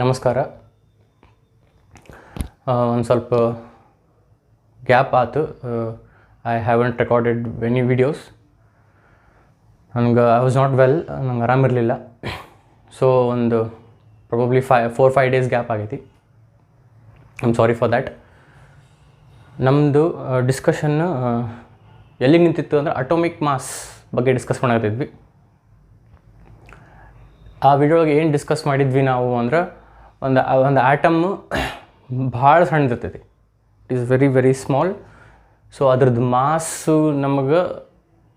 ನಮಸ್ಕಾರ. ಒಂದು ಸ್ವಲ್ಪ ಗ್ಯಾಪ್ ಆಯ್ತು. I haven't recorded many videos. ನನಗೆ ಐ ವಾಸ್ ನಾಟ್ ವೆಲ್, ನಂಗೆ ಆರಾಮಿರಲಿಲ್ಲ. ಸೊ ಒಂದು ಪ್ರಾಬಬ್ಲಿ 4-5 ಡೇಸ್ ಗ್ಯಾಪ್ ಆಗೈತಿ. I am sorry for that. ನಮ್ಮದು ಡಿಸ್ಕಷನ್ ಎಲ್ಲಿಗೆ ನಿಂತಿತ್ತು ಅಂದರೆ ಅಟೋಮಿಕ್ ಮಾಸ್ ಬಗ್ಗೆ ಡಿಸ್ಕಸ್ ಮಾಡತ್ತಿದ್ವಿ. ಆ ವಿಡಿಯೋ ಒಳಗೆ ಏನು ಡಿಸ್ಕಸ್ ಮಾಡಿದ್ವಿ ನಾವು ಅಂದ್ರೆ ಒಂದು ಆಟಮ್ಮು ಭಾಳ ಸಣ್ಣದಿರ್ತೈತಿ. It is very very small. So ಅದ್ರದ್ದು ಮಾಸು ನಮಗೆ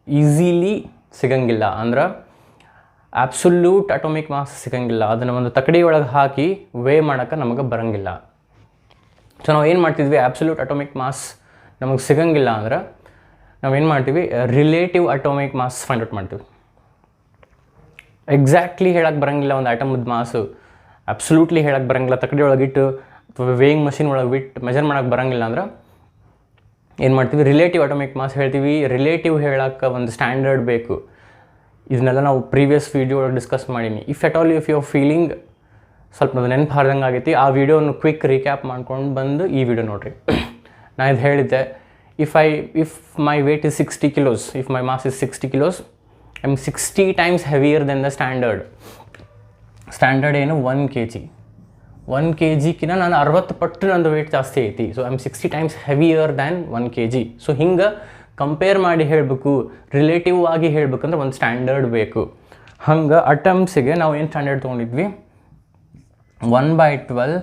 ಈಸಿಲಿ ಸಿಗಂಗಿಲ್ಲ. ಅಂದ್ರೆ ಆ್ಯಬ್ಸಲ್ಯೂಟ್ ಅಟೋಮಿಕ್ ಮಾಸ್ ಸಿಗಂಗಿಲ್ಲ. ಅದನ್ನು ಒಂದು ತಕ್ಕಡಿ ಒಳಗೆ ಹಾಕಿ ವೇ ಮಾಡೋಕ್ಕೆ ನಮಗೆ ಬರೋಂಗಿಲ್ಲ. ಸೊ ನಾವು ಏನು ಮಾಡ್ತಿದ್ವಿ, ಆ್ಯಬ್ಸಲ್ಯೂಟ್ ಅಟೋಮಿಕ್ ಮಾಸ್ ನಮಗೆ ಸಿಗಂಗಿಲ್ಲ ಅಂದ್ರೆ ನಾವೇನು ಮಾಡ್ತೀವಿ, relative atomic mass find out ಮಾಡ್ತೀವಿ. ಎಕ್ಸಾಕ್ಟ್ಲಿ ಹೇಳಕ್ಕೆ ಬರೋಂಗಿಲ್ಲ ಒಂದು ಆಟಮ್ದು ಮಾಸು, ಅಬ್ಸಲ್ಯೂಟ್ಲಿ ಹೇಳಕ್ಕೆ ಬರೋಂಗಿಲ್ಲ. ತಕ್ಕಡಿ ಒಳಗಿಟ್ಟು ಅಥವಾ ವೇಯಿಂಗ್ ಮಷಿನ್ ಒಳಗೆ ಬಿಟ್ಟು ಮೆಜರ್ ಮಾಡೋಕ್ಕೆ ಬರೋಂಗಿಲ್ಲ ಅಂದ್ರೆ ಏನು ಮಾಡ್ತೀವಿ, ರಿಲೇಟಿವ್ ಅಟೋಮಿಕ್ ಮಾಸ್ ಹೇಳ್ತೀವಿ. ರಿಲೇಟಿವ್ ಹೇಳಕ್ಕೆ ಒಂದು ಸ್ಟ್ಯಾಂಡರ್ಡ್ ಬೇಕು. ಇದನ್ನೆಲ್ಲ ನಾವು ಪ್ರೀವಿಯಸ್ ವೀಡಿಯೋ ಒಳಗೆ ಡಿಸ್ಕಸ್ ಮಾಡೀನಿ. If at all if you feeling ಸ್ವಲ್ಪ ಅದು ನೆನಪು ಹಾರ್ದಂಗೆ ಆಗೈತಿ, ಆ ವಿಡಿಯೋನ ಕ್ವಿಕ್ ರೀಕ್ಯಾಪ್ ಮಾಡ್ಕೊಂಡು ಬಂದು ಈ ವಿಡಿಯೋ ನೋಡಿರಿ. ನಾನು ಇದು ಹೇಳಿದ್ದೆ, if my weight is 60 kilos, if my mass is 60 kilos, I am 60 times heavier than the standard. Standard ಏನು 1 kg. 1 kgಕಿನ್ನ ನಾನು 60 ಪಟ್ಟು ನಂದು ವೇಟ್ ಜಾಸ್ತಿ ಐತಿ. So I am 60 times heavier than 1 kg. So ಹಿಂಗೆ ಕಂಪೇರ್ ಮಾಡಿ ಹೇಳಬೇಕು, ರಿಲೇಟಿವ್ ಆಗಿ ಹೇಳ್ಬೇಕಂದ್ರೆ ಒಂದು ಸ್ಟ್ಯಾಂಡರ್ಡ್ ಬೇಕು. ಹಂಗೆ ಅಟಮ್ಸಿಗೆ ನಾವು ಏನು ಸ್ಟ್ಯಾಂಡರ್ಡ್ ತೊಗೊಂಡಿದ್ವಿ, 1/12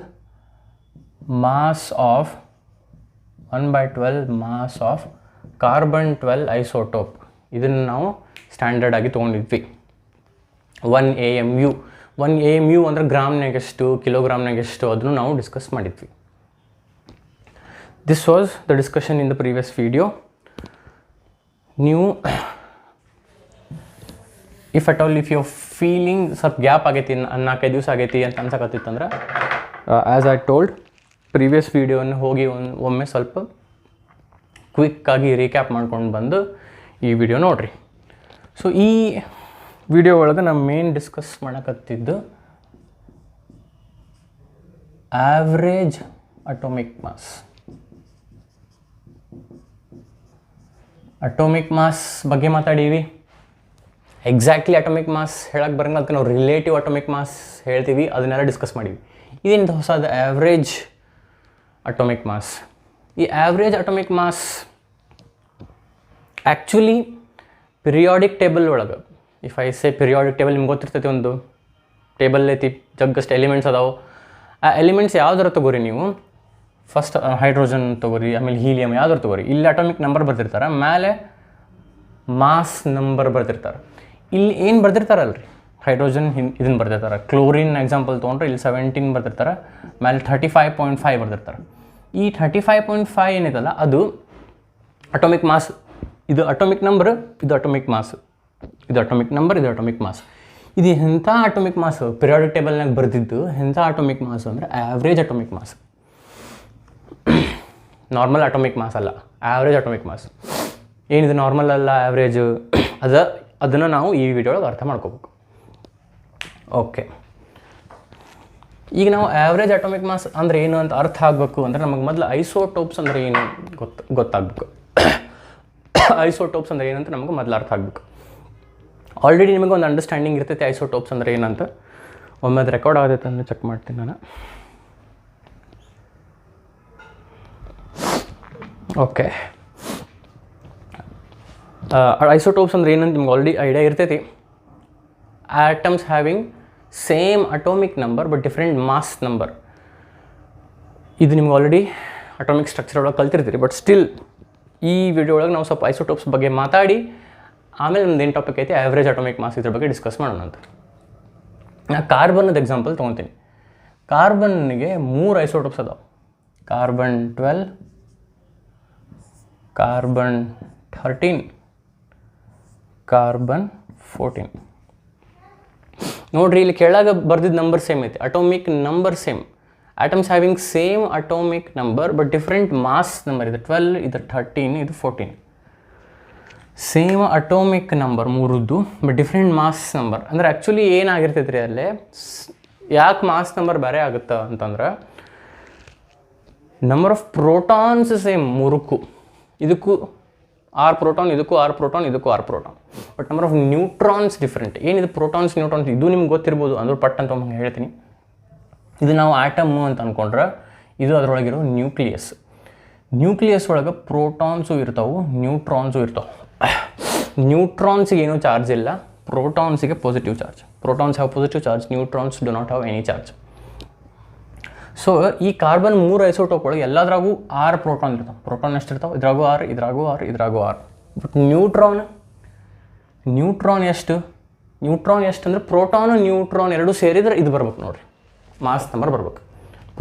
ಮಾಸ್ ಆಫ್ ಕಾರ್ಬನ್ 12 ಐಸೋಟೋಪ್. ಇದನ್ನು ನಾವು ಸ್ಟ್ಯಾಂಡರ್ಡ್ ಆಗಿ ತೊಗೊಂಡಿದ್ವಿ. 1 AMU. 1 AMU ಅಂದರೆ ಗ್ರಾಮ್ನಾಗೆಷ್ಟು, ಕಿಲೋಗ್ರಾಮ್ನಾಗೆಷ್ಟು, ಅದನ್ನು ನಾವು ಡಿಸ್ಕಸ್ ಮಾಡಿದ್ವಿ. This was the discussion in the previous video. ನೀವು if at all if you feeling ಸ್ವಲ್ಪ ಗ್ಯಾಪ್ ಆಗೈತಿ, 4-5 ದಿವಸ ಆಗೈತಿ ಅಂತ ಅನ್ಸಕತ್ತಿತ್ತಂದ್ರೆ, ಆ್ಯಸ್ ಐ ಟೋಲ್ಡ್, ಪ್ರೀವಿಯಸ್ ವೀಡಿಯೋನ ಹೋಗಿ ಒಮ್ಮೆ ಸ್ವಲ್ಪ ಕ್ವಿಕ್ಕಾಗಿ ರೀಕ್ಯಾಪ್ ಮಾಡ್ಕೊಂಡು ಬಂದು ಈ ವಿಡಿಯೋ ನೋಡಿರಿ. ಸೊ ಈ ವಿಡಿಯೋ ಒಳಗೆ ನಾವು ಮೇನ್ ಡಿಸ್ಕಸ್ ಮಾಡಕತ್ತಿದ್ದು average atomic mass. Atomic mass ಬಗ್ಗೆ ಮಾತಾಡೀವಿ. ಎಕ್ಸಾಕ್ಟ್ಲಿ ಅಟೋಮಿಕ್ ಮಾಸ್ ಹೇಳಕ್ಕೆ ಬರಂಗ, ಅದಕ್ಕೆ ನಾವು ರಿಲೇಟಿವ್ ಅಟೋಮಿಕ್ ಮಾಸ್ ಹೇಳ್ತೀವಿ. ಅದನ್ನೆಲ್ಲ ಡಿಸ್ಕಸ್ ಮಾಡೀವಿ. ಇದೇನು ಹೊಸದು, ಆವ್ರೇಜ್ ಅಟೋಮಿಕ್ ಮಾಸ್. ಈ average atomic mass actually periodic table ಒಳಗೆ, if I say periodic table, ನಿಮ್ಗೆ ಗೊತ್ತಿರ್ತೈತಿ, ಒಂದು ಟೇಬಲ್ ಐತಿ, ಜಗ್ಗಷ್ಟು ಎಲಿಮೆಂಟ್ಸ್ ಅದಾವೆ. ಆ ಎಲಿಮೆಂಟ್ಸ್ ಯಾವ್ದಾರು ತೊಗೋರಿ ನೀವು, ಫಸ್ಟ್ ಹೈಡ್ರೋಜನ್ ತೊಗೋರಿ, ಆಮೇಲೆ ಹೀಲಿಯಮ್, ಯಾವ್ದಾರು ತೊಗೋರಿ. ಇಲ್ಲಿ ಅಟೋಮಿಕ್ ನಂಬರ್ ಬರ್ತಿರ್ತಾರೆ, ಮೇಲೆ ಮಾಸ್ ನಂಬರ್ ಬರ್ತಿರ್ತಾರೆ. ಇಲ್ಲಿ ಏನು ಬರ್ತಿರ್ತಾರಲ್ರಿ, ಹೈಡ್ರೋಜನ್ ಇದನ್ನು ಬರ್ತಿರ್ತಾರೆ. ಕ್ಲೋರಿನ್ ಎಕ್ಸಾಂಪಲ್ ತೊಗೊಂಡ್ರೆ ಇಲ್ಲಿ 17 ಬರ್ತಿರ್ತಾರೆ, ಮೇಲೆ 35.5 ಬರ್ತಿರ್ತಾರೆ. ಈ 35.5 ಏನಿದಲ್ಲ ಅದು ಅಟೋಮಿಕ್ ಮಾಸ್. ಇದು ಅಟೋಮಿಕ್ ನಂಬರ್, ಇದು ಅಟೋಮಿಕ್ ಮಾಸ್. ಇದು ಅಟೋಮಿಕ್ ನಂಬರ್, ಇದು ಅಟೋಮಿಕ್ ಮಾಸ್. ಇದು ಎಂಥ ಅಟೋಮಿಕ್ ಮಾಸ್, ಪಿರಿಯಾಡಿಕ್ ಟೇಬಲ್ನಾಗ ಬರೆದಿದ್ದು ಎಂಥ ಅಟೋಮಿಕ್ ಮಾಸ್ ಅಂದರೆ average atomic mass. Normal atomic mass ಅಲ್ಲ, ಆವ್ರೇಜ್ ಅಟೋಮಿಕ್ ಮಾಸ್. ಏನಿದು ನಾರ್ಮಲ್ ಅಲ್ಲ, ಆವ್ರೇಜು, ಅದನ್ನು ನಾವು ಈ ವಿಡಿಯೋ ಒಳಗೆ ಅರ್ಥ ಮಾಡ್ಕೋಬೇಕು. ಓಕೆ, ಈಗ ನಾವು ಆವ್ರೇಜ್ ಅಟೋಮಿಕ್ ಮಾಸ್ ಅಂದರೆ ಏನು ಅಂತ ಅರ್ಥ ಆಗಬೇಕು ಅಂದರೆ ನಮಗೆ ಮೊದಲು ಐಸೋಟೋಪ್ಸ್ ಅಂದರೆ ಏನು ಗೊತ್ತಾಗಬೇಕು. ಐಸೋಟೋಪ್ಸ್ ಅಂದರೆ ಏನಂತ ನಮಗೆ ಮೊದಲು ಅರ್ಥ ಆಗಬೇಕು. ಆಲ್ರೆಡಿ ನಿಮಗೆ ಒಂದು ಅಂಡರ್ಸ್ಟ್ಯಾಂಡಿಂಗ್ ಇರ್ತೈತೆ ಐಸೋಟೋಪ್ಸ್ ಅಂದರೆ ಏನಂತ. ಒಮ್ಮೆ ಅದು ರೆಕಾರ್ಡ್ ಆಗೈತೆ ಅಂತ ಚೆಕ್ ಮಾಡ್ತೀನಿ ನಾನು. ಓಕೆ, ಐಸೋಟೋಪ್ಸ್ ಅಂದರೆ ಏನಂತ ನಿಮ್ಗೆ ಆಲ್ರೆಡಿ ಐಡಿಯಾ ಇರ್ತೈತಿ. Atoms having same atomic number but different mass number. ಇದು ನಿಮ್ಗೆ ಆಲ್ರೆಡಿ ಅಟೋಮಿಕ್ ಸ್ಟ್ರಕ್ಚರ್ ಒಳಗೆ ಕಲ್ತಿರ್ತೀರಿ. ಬಟ್ ಸ್ಟಿಲ್ ಈ ವಿಡಿಯೋ ಒಳಗೆ ನಾವು ಸ್ವಲ್ಪ ಐಸೋಟೋಪ್ಸ್ ಬಗ್ಗೆ ಮಾತಾಡಿ ಆಮೇಲೆ ನಮ್ದು ಏನು ಟಾಪಿಕ್ ಐತಿ, ಆವ್ರೇಜ್ ಅಟೋಮಿಕ್ ಮಾಸ್, ಇದ್ರ ಬಗ್ಗೆ ಡಿಸ್ಕಸ್ ಮಾಡೋಣ ಅಂತ. ನಾನು ಕಾರ್ಬನ್ನದ ಎಕ್ಸಾಂಪಲ್ ತೊಗೊತೀನಿ. ಕಾರ್ಬನ್ನಿಗೆ 3 ಐಸೋಟೋಪ್ಸ್ ಅದಾವೆ. Carbon 12, carbon 13, carbon 14. ನೋಡ್ರಿ, ಇಲ್ಲಿ ಕೆಳಗೆ ಬರ್ದಿದ್ದ ನಂಬರ್ ಸೇಮ್ ಐತಿ, atomic number same. Atoms having same atomic number but different mass number. ಇದು 12, ಇದು 13, ಇದು 14. ಸೇಮ್ ಅಟೋಮಿಕ್ ನಂಬರ್ ಮೂರದ್ದು ಬಟ್ ಡಿಫ್ರೆಂಟ್ ಮಾಸ್ ನಂಬರ್. ಅಂದರೆ ಆ್ಯಕ್ಚುಲಿ ಏನಾಗಿರ್ತೈತೆ ರೀ, ಅಲ್ಲೇ ಯಾಕೆ ಮಾಸ್ ನಂಬರ್ ಬೇರೆ ಆಗುತ್ತೆ ಅಂತಂದ್ರೆ ನಂಬರ್ ಆಫ್ ಪ್ರೋಟಾನ್ಸ್ ಸೇಮ್ ಮೂರಕ್ಕೂ, ಇದಕ್ಕೂ 6 ಪ್ರೋಟಾನ್, ಇದಕ್ಕೂ 6 ಪ್ರೋಟಾನ್, ಇದಕ್ಕೂ 6 proton. But number of neutrons different. ಏನಿದು ಪ್ರೋಟಾನ್ಸ್ ನ್ಯೂಟ್ರಾನ್ಸ್ ಇದು ನಿಮ್ಗೆ ಗೊತ್ತಿರ್ಬೋದು, ಅಂದ್ರೆ ಪಟ್ ಅಂತ ಹಂಗೆ ಹೇಳ್ತೀನಿ. ಇದು ನಾವು ಆಟಮ್ ಅಂತ ಅಂದ್ಕೊಂಡ್ರೆ ಇದು ಅದರೊಳಗಿರೋ ನ್ಯೂಕ್ಲಿಯಸ್. ನ್ಯೂಕ್ಲಿಯಸ್ ಒಳಗೆ ಪ್ರೋಟಾನ್ಸು ಇರ್ತಾವೆ, ನ್ಯೂಟ್ರಾನ್ಸು ಇರ್ತಾವೆ. ನ್ಯೂಟ್ರಾನ್ಸಿಗೆ ಏನೂ ಚಾರ್ಜ್ ಇಲ್ಲ, ಪ್ರೋಟಾನ್ಸಿಗೆ positive charge. Protons have positive charge, neutrons do not have any charge. So ಈ ಕಾರ್ಬನ್ 3 ಐಸೋಟೋಪ್ ಒಳಗೆ ಎಲ್ಲದ್ರಾಗೂ 6 ಪ್ರೋಟಾನ್ ಇರ್ತಾವೆ. ಪ್ರೋಟಾನ್ ಎಷ್ಟು ಇರ್ತಾವೆ? ಇದ್ರಾಗೂ 6, ಇದ್ರಾಗೂ 6, ಇದ್ರಾಗೂ 6. ಬಟ್ ನ್ಯೂಟ್ರಾನ್ ಎಷ್ಟು? ನ್ಯೂಟ್ರಾನ್ ಎಷ್ಟು ಅಂದರೆ ಪ್ರೋಟಾನ್ ನ್ಯೂಟ್ರಾನ್ ಎರಡೂ ಸೇರಿದ್ರೆ ಇದು ಬರ್ಬೇಕು ನೋಡಿರಿ, ಮಾಸ್ ನಂಬರ್ ಬರ್ಬೇಕು.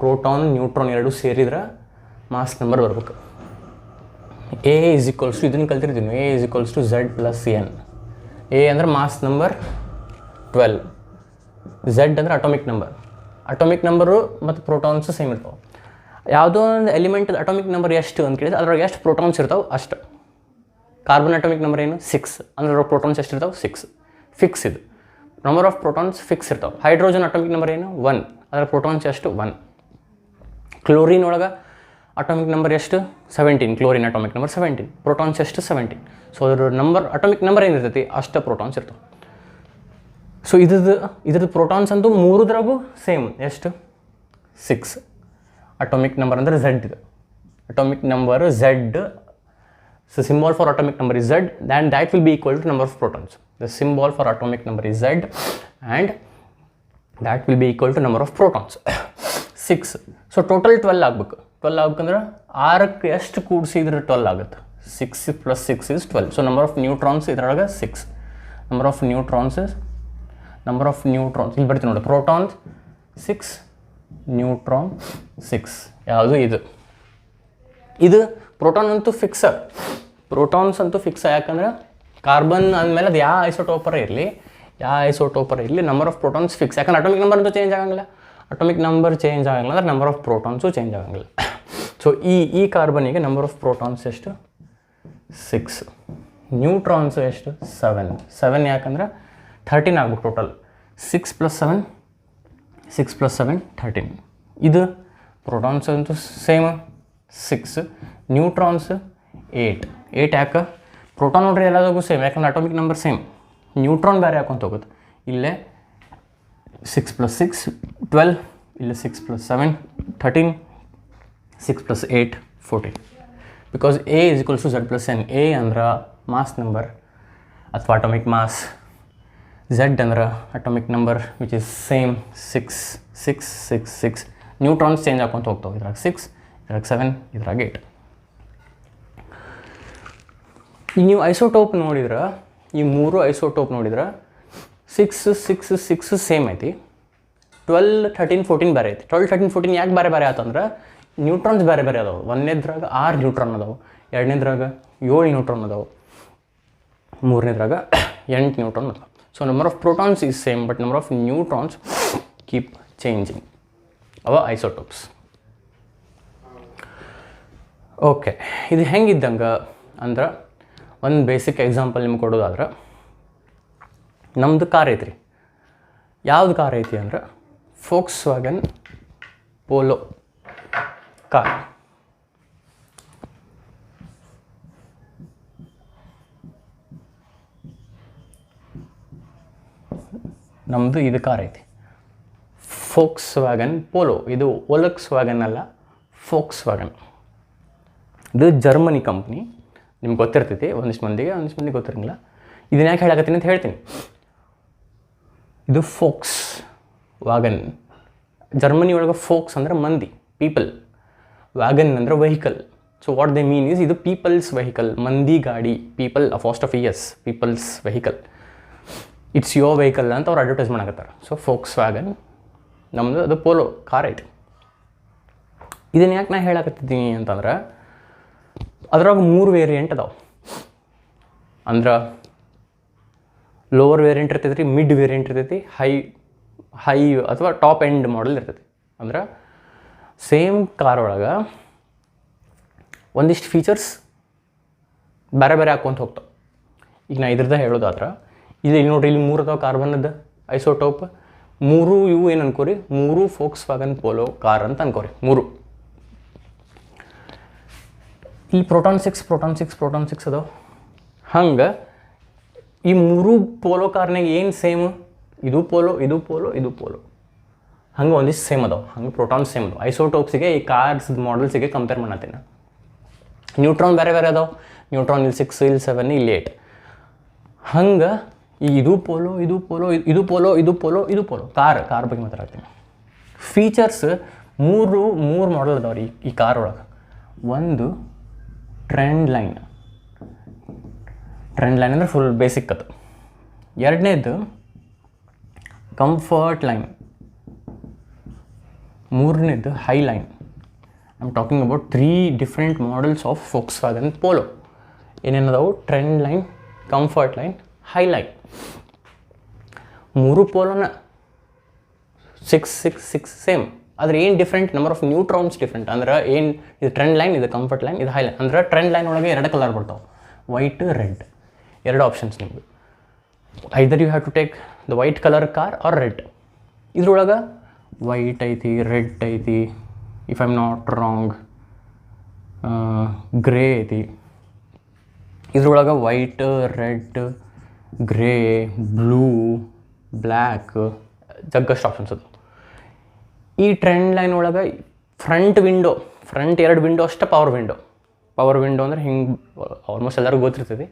ಪ್ರೋಟಾನ್ ನ್ಯೂಟ್ರಾನ್ ಎರಡೂ ಸೇರಿದ್ರೆ ಮಾಸ್ ನಂಬರ್ ಬರ್ಬೇಕು. ಎ ಇಸ್ ಈಕ್ವಲ್ಸ್ ಟು, ಇದನ್ನು ಕಲ್ತಿರ್ತೀನಿ, A is equals to Z plus N. A ಅಂದರೆ ಮಾಸ್ ನಂಬರ್ 12, Z ಅಂದರೆ ಅಟೋಮಿಕ್ ನಂಬರ್. ಅಟೋಮಿಕ್ ನಂಬರು ಮತ್ತು ಪ್ರೋಟಾನ್ಸು ಸೇಮ್ ಇರ್ತಾವೆ. ಯಾವುದೋ ಒಂದು ಎಲಿಮೆಂಟ್ ಅಟೋಮಿಕ್ ನಂಬರ್ ಎಷ್ಟು ಅಂತ ಕೇಳಿದ್ರೆ ಅದ್ರಾಗ ಎಷ್ಟು ಪ್ರೋಟಾನ್ಸ್ ಇರ್ತಾವೆ ಅಷ್ಟು. ಕಾರ್ಬನ್ ಅಟೋಮಿಕ್ ನಂಬರ್ ಏನು? 6, ಅಂದ್ರೆ ಅದ್ರಾಗ ಪ್ರೋಟಾನ್ಸ್ ಎಷ್ಟು ಇರ್ತಾವೆ? 6. ಫಿಕ್ಸ್ ಇದು ನಂಬರ್ ಆಫ್ ಪ್ರೋಟಾನ್ಸ್ ಫಿಕ್ಸ್ ಇರ್ತಾವೆ. ಹೈಡ್ರೋಜನ್ ಅಟೋಮಿಕ್ ನಂಬರ್ ಏನು? 1, ಅದರ ಪ್ರೋಟಾನ್ಸ್ ಎಷ್ಟು? 1. ಕ್ಲೋರಿನ್ ಒಳಗೆ ಅಟೋಮಿಕ್ ನಂಬರ್ ಎಷ್ಟು? 17. ಕ್ಲೋರಿನ್ ಅಟೋಮಿಕ್ ನಂಬರ್ 17, ಪ್ರೋಟಾನ್ಸ್ ಎಷ್ಟು? 17. ಸೊ ಅದ್ರ ನಂಬರ್ ಅಟೋಮಿಕ್ ನಂಬರ್ ಏನಿರ್ತೈತಿ ಅಷ್ಟು ಪ್ರೋಟಾನ್ಸ್ ಇರ್ತವೆ. ಸೊ ಇದ್ರದ್ದು ಪ್ರೋಟಾನ್ಸ್ ಅಂತೂ ಮೂರದ್ರಾಗೂ ಸೇಮ್ ಎಷ್ಟು? 6. ಅಟೋಮಿಕ್ ನಂಬರ್ ಅಂದರೆ Z. ಇದು atomic number Z. So symbol for atomic number is Z, and that will be equal to number of protons. The symbol for atomic number is Z, and that will be equal to number of protons 6. So total 12 ಆಗಬೇಕು. 12 ಆಗ್ಬೇಕಂದ್ರೆ 6ಕ್ಕೆ ಎಷ್ಟು ಕೂಡಿಸಿದ್ರೆ 12 ಆಗುತ್ತೆ? 6 + 6 is 12. So number of neutrons ಇದರೊಳಗೆ 6. Number of neutrons ಇಲ್ಲಿ ಬರ್ತೀವಿ ನೋಡಿ, protons 6, neutron 6. ಯಾವುದು ಇದು ಪ್ರೋಟಾನ್ ಅಂತೂ ಫಿಕ್ಸ. ಪ್ರೋಟಾನ್ಸ್ ಅಂತೂ ಫಿಕ್ಸ, ಯಾಕಂದ್ರೆ ಕಾರ್ಬನ್ ಅಂದಮೇಲೆ ಅದು ಯಾವ ಐಸೋಟೋಪರ ಇರಲಿ ನಂಬರ್ ಆಫ್ ಪ್ರೋಟಾನ್ಸ್ ಫಿಕ್ಸ್. ಯಾಕಂದ್ರೆ ಅಟೋಮಿಕ್ ನಂಬರ್ ಅಂತೂ ಚೇಂಜ್ ಆಗಂಗಿಲ್ಲ. ಅಟೋಮಿಕ್ ನಂಬರ್ ಚೇಂಜ್ ಆಗಂಗಿಲ್ಲ ಅಂದ್ರೆ ನಂಬರ್ ಆಫ್ ಪ್ರೋಟಾನ್ಸು ಚೇಂಜ್ ಆಗಂಗಿಲ್ಲ. ಸೊ ಈ ಕಾರ್ಬನಿಗೆ ನಂಬರ್ ಆಫ್ ಪ್ರೋಟಾನ್ಸ್ ಎಷ್ಟು? 6. ನ್ಯೂಟ್ರಾನ್ಸು ಎಷ್ಟು? 7. ಯಾಕಂದ್ರೆ 13 ಆಗ್ಬೇಕು ಟೋಟಲ್. 6 + 7 13. ಇದು ಪ್ರೋಟಾನ್ಸ್ ಅಂತೂ ಸೇಮ್ 6, ನ್ಯೂಟ್ರಾನ್ಸ್ 8. ಯಾಕೆ? ಪ್ರೋಟಾನ್ ನೋಡ್ರಿ ಎಲ್ಲದಕ್ಕೂ ಸೇಮ್, ಯಾಕಂದ್ರೆ ಅಟೋಮಿಕ್ ನಂಬರ್ ಸೇಮ್. ನ್ಯೂಟ್ರಾನ್ ಬೇರೆ ಹಾಕೊಂತ ಹೋಗುತ್ತೆ. ಇಲ್ಲೇ 6 + 6 12, ಇಲ್ಲೇ 6 + 7 13, 6 + 8 14. Because A is equals to Z plus N. A ಅಂದ್ರೆ ಮಾಸ್ ನಂಬರ್ ಅಥವಾ ಅಟೋಮಿಕ್ ಮಾಸ್, Z ಅಂದ್ರೆ atomic number which is same 6 6 6 6. Neutrons change ಹಾಕೊಂತ ಹೋಗ್ತಾವೆ. ಇದ್ರಾಗ 6, ಇದ್ರಾಗ 7, ಇದ್ರಾಗ 8. ಈಗ ನೀವು ಐಸೋಟೋಪ್ ನೋಡಿದ್ರೆ, ಈ 3 ಐಸೋಟೋಪ್ ನೋಡಿದ್ರೆ 6 6 6 ಸೇಮ್ ಐತಿ. 12 13 14 ಬೇರೆ ಐತಿ. 12 13 14 ಯಾಕೆ ಬೇರೆ ಆತಂದ್ರೆ ನ್ಯೂಟ್ರಾನ್ಸ್ ಬೇರೆ ಅದಾವೆ. 1ನೇದ್ರಾಗ 6 ನ್ಯೂಟ್ರಾನ್ ಅದಾವೆ, 2ನೇದ್ರಾಗ 7 ನ್ಯೂಟ್ರಾನ್ ಅದಾವೆ, 3ನೇದ್ರಾಗ 8 ನ್ಯೂಟ್ರಾನ್ ಅದಾವೆ. So number of protons is same, but number of neutrons keep changing. ಅವ ಐಸೋಟೋಪ್ಸ್. ಓಕೆ, ಇದು ಹೆಂಗಿದ್ದಂಗೆ ಅಂದ್ರೆ ಒಂದು ಬೇಸಿಕ್ ಎಕ್ಸಾಂಪಲ್ ನಿಮ್ಗೆ ಕೊಡೋದಾದ್ರೆ, ನಮ್ಮದು ಕಾರ್ ಐತ್ರಿ. ಯಾವ್ದು ಕಾರ್ ಐತಿ ಅಂದ್ರೆ ಫೋಕ್ಸ್ವ್ಯಾಗನ್ ಪೋಲೋ ಕಾರ್. ನಮ್ಮದು ಇದು ಕಾರ್ ಐತಿ, ಫೋಕ್ಸ್ವ್ಯಾಗನ್ ಪೋಲೋ. ಇದು ವೋಲ್ಕ್ಸ್ವ್ಯಾಗನ್ ಅಲ್ಲ, ಫೋಕ್ಸ್ವ್ಯಾಗನ್. ಇದು ಜರ್ಮನಿ ಕಂಪ್ನಿ. ನಿಮ್ಗೆ ಗೊತ್ತಿರ್ತೈತಿ ಒಂದಿಷ್ಟು ಮಂದಿಗೆ ಗೊತ್ತಿರಂಗಿಲ್ಲ. ಇದನ್ನ ಯಾಕೆ ಹೇಳಕತ್ತೀನಿ ಅಂತ ಹೇಳ್ತೀನಿ. ಇದು ಫೋಕ್ಸ್ ವ್ಯಾಗನ್. ಜರ್ಮನಿ ಒಳಗೆ ಫೋಕ್ಸ್ ಅಂದರೆ ಮಂದಿ, ಪೀಪಲ್. ವ್ಯಾಗನ್ ಅಂದರೆ vehicle. So what they mean is ಇದು ಪೀಪಲ್ಸ್ ವೆಹಿಕಲ್, ಮಂದಿ ಗಾಡಿ. People apostrophe S, people's vehicle. It's your vehicle ಅಂತ ಅವ್ರು ಅಡ್ವರ್ಟೈಸ್ ಮಾಡಕತ್ತಾರೆ. ಸೊ ಫೋಕ್ಸ್ ವ್ಯಾಗನ್ ನಮ್ಮದು, ಅದು ಪೋಲೋ ಕಾರ್ ಐತಿ. ಇದನ್ನು ಯಾಕೆ ನಾ ಹೇಳಕತ್ತಿದ್ದೀನಿ ಅಂತಂದ್ರೆ ಅದ್ರಾಗ 3 ವೇರಿಯಂಟ್ ಅದಾವೆ. ಅಂದ್ರೆ ಲೋವರ್ ವೇರಿಯಂಟ್ ಇರ್ತೈತಿ ರೀ, ಮಿಡ್ ವೇರಿಯಂಟ್ ಇರ್ತೈತಿ, ಹೈ ಅಥವಾ ಟಾಪ್ ಎಂಡ್ ಮಾಡೆಲ್ ಇರ್ತೈತಿ. ಅಂದ್ರೆ ಸೇಮ್ ಕಾರ್ ಒಳಗೆ ಒಂದಿಷ್ಟು ಫೀಚರ್ಸ್ ಬೇರೆ ಹಾಕ್ಕೊಂತ ಹೋಗ್ತಾವೆ. ಈಗ ನಾ ಇದ್ರದ್ದು ಹೇಳೋದಾದ್ರೆ ಇಲ್ಲಿ ನೋಡಿರಿ, ಇಲ್ಲಿ 3 ಅದಾವೆ ಕಾರ್ಬನ್ನದ್ದು ಐಸೋಟೋಪ್. ಮೂರು ಇವು ಏನು ಅನ್ಕೋರಿ, ಮೂರು ಫೋಕ್ಸ್ವ್ಯಾಗನ್ ಪೋಲೋ ಕಾರ್ ಅಂತ ಅನ್ಕೋರಿ. ಮೂರು ಈ ಪ್ರೋಟಾನ್ 6 ಅದಾವ. ಹಂಗೆ ಈ ಮೂರು ಪೋಲೋ ಕಾರ್ನಾಗ ಏನು ಸೇಮ್, ಇದು ಪೋಲೋ ಇದು ಪೋಲೋ ಇದು ಪೋಲೋ, ಹಂಗೆ ಒಂದಿಷ್ಟು ಸೇಮ್ ಅದಾವೆ. ಹಂಗೆ ಪ್ರೋಟಾನ್ ಸೇಮ್ ಅದಾವೆ. ಐಸೋಟೋಪ್ಸಿಗೆ ಈ ಕಾರ್ಸ್ ಮಾಡೆಲ್ಸಿಗೆ ಕಂಪೇರ್ ಮಾಡತ್ತೀನಿ. ನ್ಯೂಟ್ರಾನ್ ಬೇರೆ ಬೇರೆ ಅದಾವೆ. ನ್ಯೂಟ್ರಾನ್ ಇಲ್ಲಿ 6, ಇಲ್ಲಿ 7, ಇಲ್ಲಿ 8. ಹಂಗೆ ಈ ಇದು ಪೋಲೋ ಇದು ಪೋಲೋ ಇದು ಪೋಲೋ ಇದು ಪೋಲೋ ಇದು ಪೋಲೋ. ಕಾರ್ ಬಗ್ಗೆ ಮಾತಾಡ್ತೀನಿ. ಫೀಚರ್ಸ್ ಮೂರು ಮಾಡೆಲ್ ಅದಾವೆ ರೀ ಈ ಕಾರ್ ಒಳಗೆ. ಒಂದು ಟ್ರೆಂಡ್ ಲೈನ್ ಅಂದರೆ ಫುಲ್ ಬೇಸಿಕ್ ಅದು. ಎರಡನೇದು ಕಂಫರ್ಟ್ ಲೈನ್. ಮೂರನೇದು high line. I am talking about 3 different models of Volkswagen Polo. ಏನೇನದಾವು? Trend line, comfort line, high line. ಮೂರು ಪೋಲೋನ 6 ಸೇಮ್. ಆದರೆ ಏನು different? Number of neutrons different. ಅಂದ್ರೆ ಏನು, ಇದು ಟ್ರೆಂಡ್ ಲೈನ್, ಇದು ಕಂಫರ್ಟ್ ಲೈನ್, ಇದು ಹೈ ಲೈನ್. ಅಂದ್ರೆ ಟ್ರೆಂಡ್ ಲೈನ್ ಒಳಗೆ 2 ಕಲರ್ ಬರ್ತಾವೆ, ವೈಟ್, ರೆಡ್. 2 ಆಪ್ಷನ್ಸ್ ನಿಮಗೆ. Either you have to take the white colour car or red. ಇದ್ರೊಳಗೆ ವೈಟ್ ಐತಿ, ರೆಡ್ ಐತಿ, if I am not wrong grey ಐತಿ. ಇದ್ರೊಳಗೆ white, red, grey, blue, black, ಜಗ್ಗಷ್ಟು ಆಪ್ಷನ್ಸ್ ಅದು. ಈ ಟ್ರೆಂಡ್ ಲೈನ್ ಒಳಗೆ ಫ್ರಂಟ್ 2 ವಿಂಡೋ ಅಷ್ಟೇ ಪವರ್ ವಿಂಡೋ ಅಂದರೆ ಹಿಂಗೆ ಆಲ್ಮೋಸ್ಟ್ ಎಲ್ಲರಿಗೂ ಗೊತ್ತಿರ್ತದೆ.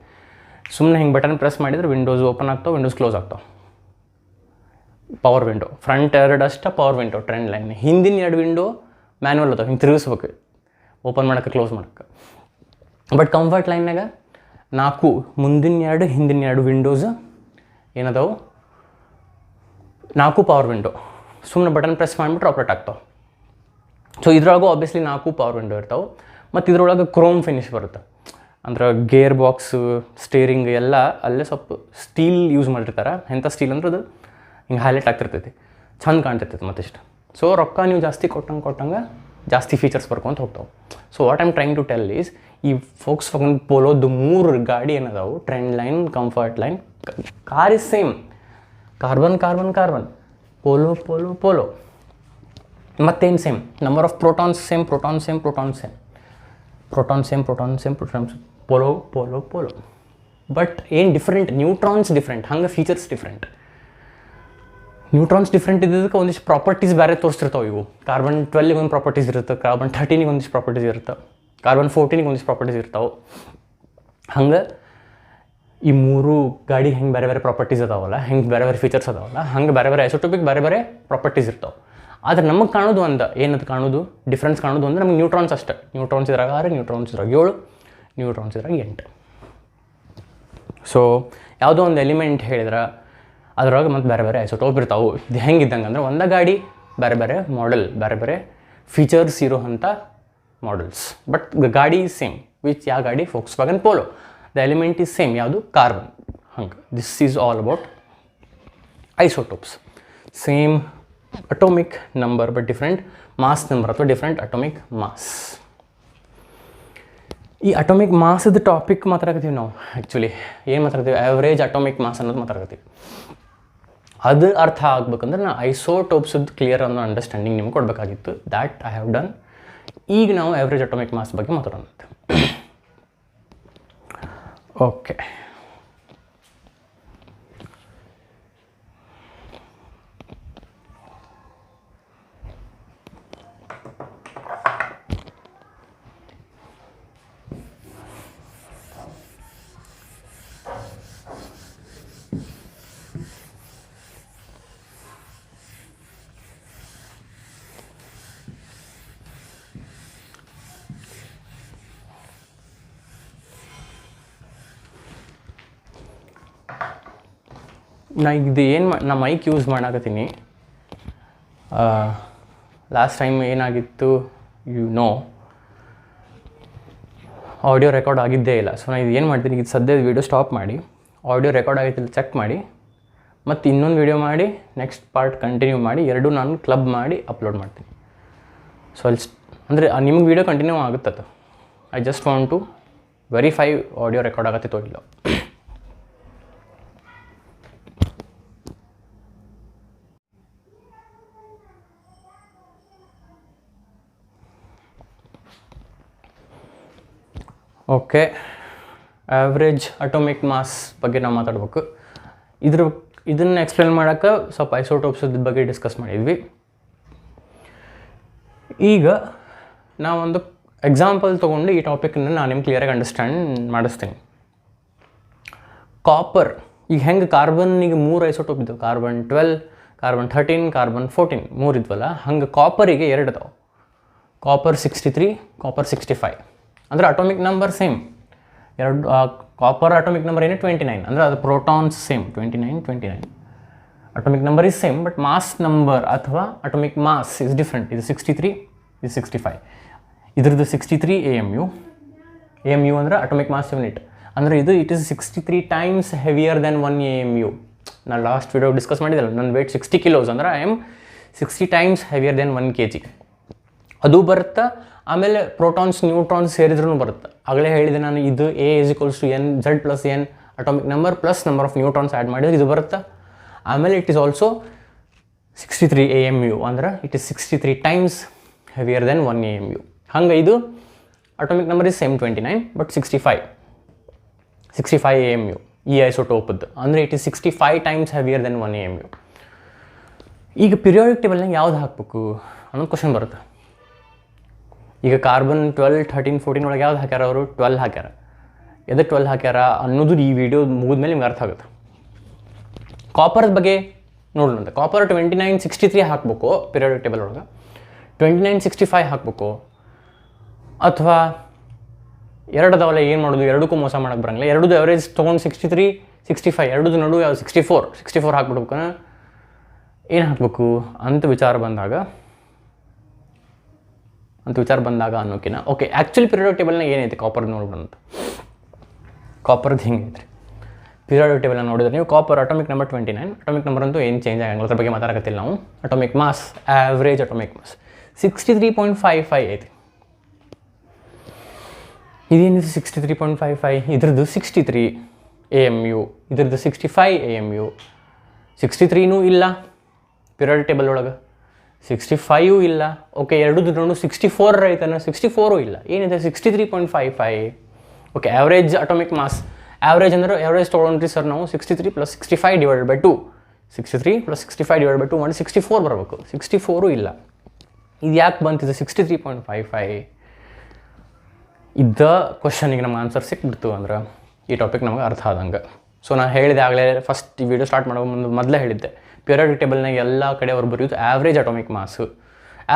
ಸುಮ್ಮನೆ ಹಿಂಗೆ ಬಟನ್ ಪ್ರೆಸ್ ಮಾಡಿದರೆ ವಿಂಡೋಸ್ ಓಪನ್ ಆಗ್ತಾವೆ, ವಿಂಡೋಸ್ ಕ್ಲೋಸ್ ಆಗ್ತಾವೆ. Power window. ಫ್ರಂಟ್ 2 ಅಷ್ಟೇ ಪವರ್ ವಿಂಡೋ ಟ್ರೆಂಡ್ ಲೈನ್. ಹಿಂದಿನ 2 ವಿಂಡೋ ಮ್ಯಾನ್ಯಲ್ ಅದಾವೆ, ಹಿಂಗೆ ತಿರುಗಿಸ್ಬೇಕು ಓಪನ್ ಮಾಡೋಕ್ಕೆ, ಕ್ಲೋಸ್ ಮಾಡೋಕ್ಕೆ. ಬಟ್ ಕಂಫರ್ಟ್ ಲೈನ್ನಾಗ 4 ಮುಂದಿನ 2 ಹಿಂದಿನ 2 ವಿಂಡೋಸ್ ಏನದಾವು, 4 ಪವರ್ ವಿಂಡೋ. ಸುಮ್ಮನೆ ಬಟನ್ ಪ್ರೆಸ್ ಮಾಡಿಬಿಟ್ರೆ ಆಪ್ರೇಟ್ ಆಗ್ತಾವೆ. ಸೊ ಇದ್ರೊಳಗೂ ಆಬ್ವಿಯಸ್ಲಿ 4 ಪವರ್ ವಿಂಡೋ ಇರ್ತಾವೆ. ಮತ್ತು ಇದ್ರೊಳಗೆ ಕ್ರೋಮ್ ಫಿನಿಶ್ ಬರುತ್ತೆ. ಅಂದ್ರೆ ಗೇರ್ ಬಾಕ್ಸು, ಸ್ಟೇರಿಂಗ್ ಎಲ್ಲ ಅಲ್ಲೇ ಸ್ವಲ್ಪ ಸ್ಟೀಲ್ ಯೂಸ್ ಮಾಡಿರ್ತಾರೆ. ಎಂಥ ಸ್ಟೀಲ್ ಅಂದ್ರೆ ಅದು ಹಿಂಗೆ ಹೈಲೈಟ್ ಆಗ್ತಿರ್ತೈತಿ, ಚಂದ ಕಾಣ್ತಿರ್ತೈತಿ ಮತ್ತಿಷ್ಟು. ಸೊ ರೊಕ್ಕ ನೀವು ಜಾಸ್ತಿ ಕೊಟ್ಟಂಗೆ ಜಾಸ್ತಿ ಫೀಚರ್ಸ್ ಬರ್ಕೊಂತ ಹೋಗ್ತಾವೆ. So what I'm trying to tell is, ಈ ಫೋಕ್ಸ್ವ್ಯಾಗನ್ ಪೋಲೋದು 3 ಗಾಡಿ ಏನದಾವು, trend line, comfort line, car is same. Carbon Polo ಮತ್ತೇನು same? Number of protons same. Polo. But ಏನು ಡಿಫ್ರೆಂಟ್? Neutrons different. ಹಂಗೆ ಫೀಚರ್ಸ್ ಡಿಫ್ರೆಂಟ್. ನ್ಯೂಟ್ರಾನ್ಸ್ ಡಿಫ್ರೆಂಟ್ ಇದ್ದದಕ್ಕೆ ಒಂದಿಷ್ಟು properties ಬೇರೆ ತೋರಿಸ್ತಿರ್ತಾವೆ. ಇವು ಕಾರ್ಬನ್ 12ಗೆ ಒಂದು ಪ್ರಾಪರ್ಟೀಸ್ ಇರುತ್ತೆ, ಕಾರ್ಬನ್ 13ಗೆ ಒಂದಿಷ್ಟು ಪ್ರಾಪರ್ಟೀಸ್ ಇರುತ್ತೆ, ಕಾರ್ಬನ್ 14ಗೆ ಒಂದಿಷ್ಟು ಪ್ರಾಪರ್ಟೀಸ್ ಇರ್ತಾವೆ. ಹಂಗೆ ಈ 3 ಗಾಡಿ ಹೆಂಗೆ ಬೇರೆ ಬೇರೆ ಪ್ರಾಪರ್ಟೀಸ್ ಅದಾವಲ್ಲ, ಹೆಂಗೆ ಬೇರೆ ಬೇರೆ ಫೀಚರ್ಸ್ ಅದಾವಲ್ಲ, ಹಂಗೆ ಬೇರೆ ಐಸೋಟೋಪಿಕ್ ಬೇರೆ ಪ್ರಾಪರ್ಟೀಸ್ ಇರ್ತಾವೆ. ಆದರೆ ನಮಗೆ ಕಾಣೋದು ಏನದು ಕಾಣೋದು, ಡಿಫ್ರೆನ್ಸ್ ಕಾಣೋದು ಅಂದರೆ ನಮಗೆ ನ್ಯೂಟ್ರಾನ್ಸ್ ಅಷ್ಟೇ. ನ್ಯೂಟ್ರಾನ್ಸ್ ಇದ್ರಾಗ 6, ನ್ಯೂಟ್ರಾನ್ಸ್ ಇದ್ರಾಗ 7, ನ್ಯೂಟ್ರಾನ್ಸ್ ಇದ್ರಾಗ 8. ಸೊ ಯಾವುದೋ ಒಂದು ಎಲಿಮೆಂಟ್ ಹೇಳಿದ್ರೆ ಅದ್ರೊಳಗೆ ಮತ್ತು ಬೇರೆ ಐಸೋಟೋಪ್ ಇರ್ತಾವೆ. ಇದು ಹೆಂಗಿದ್ದಂಗೆ ಅಂದ್ರೆ ಒಂದೇ ಗಾಡಿ ಬೇರೆ ಮಾಡೆಲ್, ಬೇರೆ ಫೀಚರ್ಸ್ ಇರೋವಂಥ ಮಾಡೆಲ್ಸ್. ಬಟ್ ಗಾಡಿ ಈಸ್ ಸೇಮ್. ಯಾವ ಗಾಡಿ? Volkswagen Polo. The element is same. ಯಾವುದು? ಕಾರ್ಬನ್. ಹಂಗೆ this is all about isotopes. Same atomic number but different mass number ಅಥವಾ ಡಿಫ್ರೆಂಟ್ ಅಟೋಮಿಕ್ ಮಾಸ್. ಈ ಅಟೋಮಿಕ್ ಮಾಸದ ಟಾಪಿಕ್ ಮಾತಾಡಕತ್ತೀವಿ ನಾವು. ಆ್ಯಕ್ಚುಲಿ ಏನು ಮಾತಾಡ್ತೀವಿ? ಆ್ಯಾವ್ರೇಜ್ ಅಟೋಮಿಕ್ ಮಾಸ್ ಅನ್ನೋದು ಮಾತಾಡಕತ್ತೀವಿ. ಅದು ಅರ್ಥ ಆಗ್ಬೇಕಂದ್ರೆ ನಾನು ಐಸೋಟೋಪ್ಸದ್ದು ಕ್ಲಿಯರ್ ಅನ್ನೋ ಅಂಡರ್ಸ್ಟ್ಯಾಂಡಿಂಗ್ ನಿಮ್ಗೆ ಕೊಡಬೇಕಾಗಿತ್ತು. That I have done. ಈಗ ನಾವು ಆ್ಯಾವ್ರೇಜ್ ಅಟೋಮಿಕ್ ಮಾಸ್ ಬಗ್ಗೆ ಮಾತಾಡೋಣ. ಓಕೆ, ನಾ ಇದು ನಾ ಮೈಕ್ ಯೂಸ್ ಮಾಡಾಕತ್ತೀನಿ. ಲಾಸ್ಟ್ ಟೈಮ್ ಏನಾಗಿತ್ತು ಆಡಿಯೋ ರೆಕಾರ್ಡ್ ಆಗಿದ್ದೇ ಇಲ್ಲ. ಸೊ ನಾನು ಇದು ಏನು ಮಾಡ್ತೀನಿ, ಇದು ಸದ್ಯದ ವೀಡಿಯೋ ಸ್ಟಾಪ್ ಮಾಡಿ ಆಡಿಯೋ ರೆಕಾರ್ಡ್ ಆಗೈತಿಲ್ಲ ಚೆಕ್ ಮಾಡಿ, ಮತ್ತು ಇನ್ನೊಂದು ವೀಡಿಯೋ ಮಾಡಿ ನೆಕ್ಸ್ಟ್ ಪಾರ್ಟ್ ಕಂಟಿನ್ಯೂ ಮಾಡಿ, ಎರಡೂ ನಾನು ಕ್ಲಬ್ ಮಾಡಿ ಅಪ್ಲೋಡ್ ಮಾಡ್ತೀನಿ. ಸೊ ಅಲ್ಲಿ ಅಂದರೆ ನಿಮ್ಗೆ ವೀಡಿಯೋ ಕಂಟಿನ್ಯೂ ಆಗುತ್ತದು. I just want to verify audio record ಆಗತ್ತಿತ್ತೋ ಇಲ್ಲ. ಓಕೆ, ಆವ್ರೇಜ್ ಅಟೋಮಿಕ್ ಮಾಸ್ ಬಗ್ಗೆ ನಾವು ಮಾತಾಡ್ಬೇಕು. ಇದನ್ನು ಎಕ್ಸ್ಪ್ಲೇನ್ ಮಾಡೋಕ್ಕೆ ಸ್ವಲ್ಪ ಐಸೋಟೋಪ್ಸದ ಬಗ್ಗೆ ಡಿಸ್ಕಸ್ ಮಾಡಿದ್ವಿ. ಈಗ ನಾವೊಂದು ಎಕ್ಸಾಂಪಲ್ ತೊಗೊಂಡು ಈ ಟಾಪಿಕನ್ನು ನಾನು ನಿಮ್ಗೆ ಕ್ಲಿಯರಾಗಿ ಅಂಡರ್ಸ್ಟ್ಯಾಂಡ್ ಮಾಡಿಸ್ತೀನಿ. ಕಾಪರ್, ಈಗ ಹೆಂಗೆ ಕಾರ್ಬನ್ನಿಗೆ 3 ಐಸೋಟೋಪ್ ಇದ್ದವು, ಕಾರ್ಬನ್ 12, ಕಾರ್ಬನ್ 13, ಕಾರ್ಬನ್ 14 3 ಇದ್ವಲ್ಲ, ಹಂಗೆ ಕಾಪರಿಗೆ 2 ಅದಾವೆ. Copper 63, copper 65. ಅಂದರೆ atomic number same. Copper atomic number ಏನು 29, ಅಂದರೆ ಅದು protons same 29. Atomic number is same, but mass number ಅಥವಾ ಅಟೋಮಿಕ್ ಮಾಸ್ ಇಸ್ ಡಿಫ್ರೆಂಟ್. ಇದು 63, ಇದು 65. ಇದ್ರದ್ದು 63 AMU ಅಂದರೆ ಅಟೋಮಿಕ್ ಮಾಸ್ ಯೂನಿಟ್. ಅಂದರೆ it is 63 times heavier than 1 AMU. ನಾನು ಲಾಸ್ಟ್ ವಿಡಿಯೋ ಡಿಸ್ಕಸ್ ಮಾಡಿದ್ದಲ್ಲ, ನನ್ನ ವೇಟ್ 60 ಕಿಲೋಸ್, ಅಂದರೆ I am 60 times heavier than 1 kg. ಅದು ಬರುತ್ತೆ. ಆಮೇಲೆ ಪ್ರೋಟಾನ್ಸ್ ನ್ಯೂಟ್ರಾನ್ಸ್ ಸೇರಿದ್ರೂ ಬರುತ್ತೆ. ಆಗಲೇ ಹೇಳಿದೆ ನಾನು, ಇದು A = N, Z + N atomic number plus number of neutrons add ಮಾಡಿದ್ರೆ ಇದು ಬರುತ್ತೆ. ಆಮೇಲೆ ಇಟ್ ಈಸ್ ಆಲ್ಸೋ 63 AMU, ಅಂದರೆ it is 63 times heavier than 1 AMU. ಹಂಗೆ ಇದು atomic number is same 29, but 65 AMU ಈ ಐಸೋಟೋಪದ್ದು, ಅಂದರೆ it is 65 times heavier than 1 AMU. ಈಗ ಪಿರಿಯಾಡಿಕ್ ಟೇಬಲ್ನಾಗ ಯಾವ್ದು ಹಾಕಬೇಕು ಅನ್ನೋದು ಕ್ವಶನ್ ಬರುತ್ತೆ. ಈಗ ಕಾರ್ಬನ್ 12, 13, 14 ಒಳಗೆ ಯಾವ್ದು ಹಾಕ್ಯಾರ ಅವರು? 12 ಹಾಕ್ಯಾರ. ಎದಕ್ಕೆ 12 ಹಾಕ್ಯಾರ ಅನ್ನೋದು ಈ ವಿಡಿಯೋ ಮುಗಿದ್ಮೇಲೆ ನಿಮ್ಗೆ ಅರ್ಥ ಆಗುತ್ತೆ. ಕಾಪರ್ ಬಗ್ಗೆ ನೋಡೋಣ. ಕಾಪರ್ 2963 ಹಾಕಬೇಕು ಪಿರಿಯಾಡಿಕ್ ಟೇಬಲ್ ಒಳಗೆ, 2965 ಹಾಕಬೇಕು, ಅಥವಾ 2 ಅದಾವಲ್ಲ, ಏನು ಮಾಡೋದು? ಎರಡಕ್ಕೂ ಮೋಸ ಮಾಡೋಕ್ಕೆ ಬರೋಂಗಿಲ್ಲ. ಎರಡದು ಅವರೇಜ್ ತೊಗೊಂಡು 63, 65, ಎರಡದು ನಡು ಯಾವುದು 64 ಹಾಕ್ಬಿಡ್ಬೇಕು. ಏನು ಹಾಕಬೇಕು ಅಂತ ವಿಚಾರ ಬಂದಾಗ ಅನ್ನೋಕಿನ ಓಕೆ, ಆ್ಯಕ್ಚುಲಿ ಪಿರಿಯಾಡಿಕ್ ಟೇಬಲ್ನಾಗ ಏನೈತೆ ಕಾಪರ್ ನೋಡ್ಬಿಡೋಣ. ಕಾಪರ್ದು ಹಿಂಗೆ ಐತ್ರಿ ಪಿರಿಯಾಡಿಕ್ ಟೇಬಲ್ನ ನೋಡಿದ್ರೆ ನೀವು. Copper atomic number 29, atomic number ಅಂತೂ ಏನು ಚೇಂಜ್ ಆಗಂಗಿಲ್ಲ, ಅದ್ರ ಬಗ್ಗೆ ಮಾತಾಡಕತ್ತಿಲ್ಲ ನಾವು. Atomic mass, average atomic mass 63.55 ಐತಿ. ಇದೇನಿದೆ 63.55? ಇದ್ರದ್ದು 63 AMU, ಇದ್ರದ್ದು 65 AMU. 63ನೂ ಇಲ್ಲ ಪಿರಿಯಾಡಿಕ್ ಟೇಬಲ್ ಒಳಗೆ, 65 ಇಲ್ಲ. ಓಕೆ, ಎರಡದು 64 ಐತನ, 64 ಇಲ್ಲ. ಏನಿದೆ 63.55. Okay, average atomic mass. Average ಅಂದರೆ ಆವ್ರೇಜ್ ತೊಗೊಂಡ್ರಿ ಸರ್ ನಾವು 63 + 65 / 2. 63 + 65 / 2 ಮಾಡಿ 64 ಬರಬೇಕು. 64 ಇಲ್ಲ. ಇದು ಯಾಕೆ ಬಂತಿದೆ 63.55? ಇದ್ದ ಕ್ವಶನಿಗೆ ನಮ್ಗೆ ಆನ್ಸರ್ ಸಿಕ್ಬಿಡ್ತು ಅಂದ್ರೆ ಈ ಟಾಪಿಕ್ ನಮಗೆ ಅರ್ಥ ಆದಂಗೆ. ಸೊ ನಾನು ಹೇಳಿದೆ ಆಗಲೇ, ಫಸ್ಟ್ ಈ ವಿಡಿಯೋ ಸ್ಟಾರ್ಟ್ ಮಾಡೋ ಮೊದಲೇ ಹೇಳಿದ್ದೆ, ಪಿರಿಯಾಡಿಕ್ ಟೇಬಲ್ನಾಗ ಎಲ್ಲ ಕಡೆ ಅವ್ರು ಬರೆಯೋದು ಆವ್ರೇಜ್ ಅಟೋಮಿಕ್ ಮಾಸು.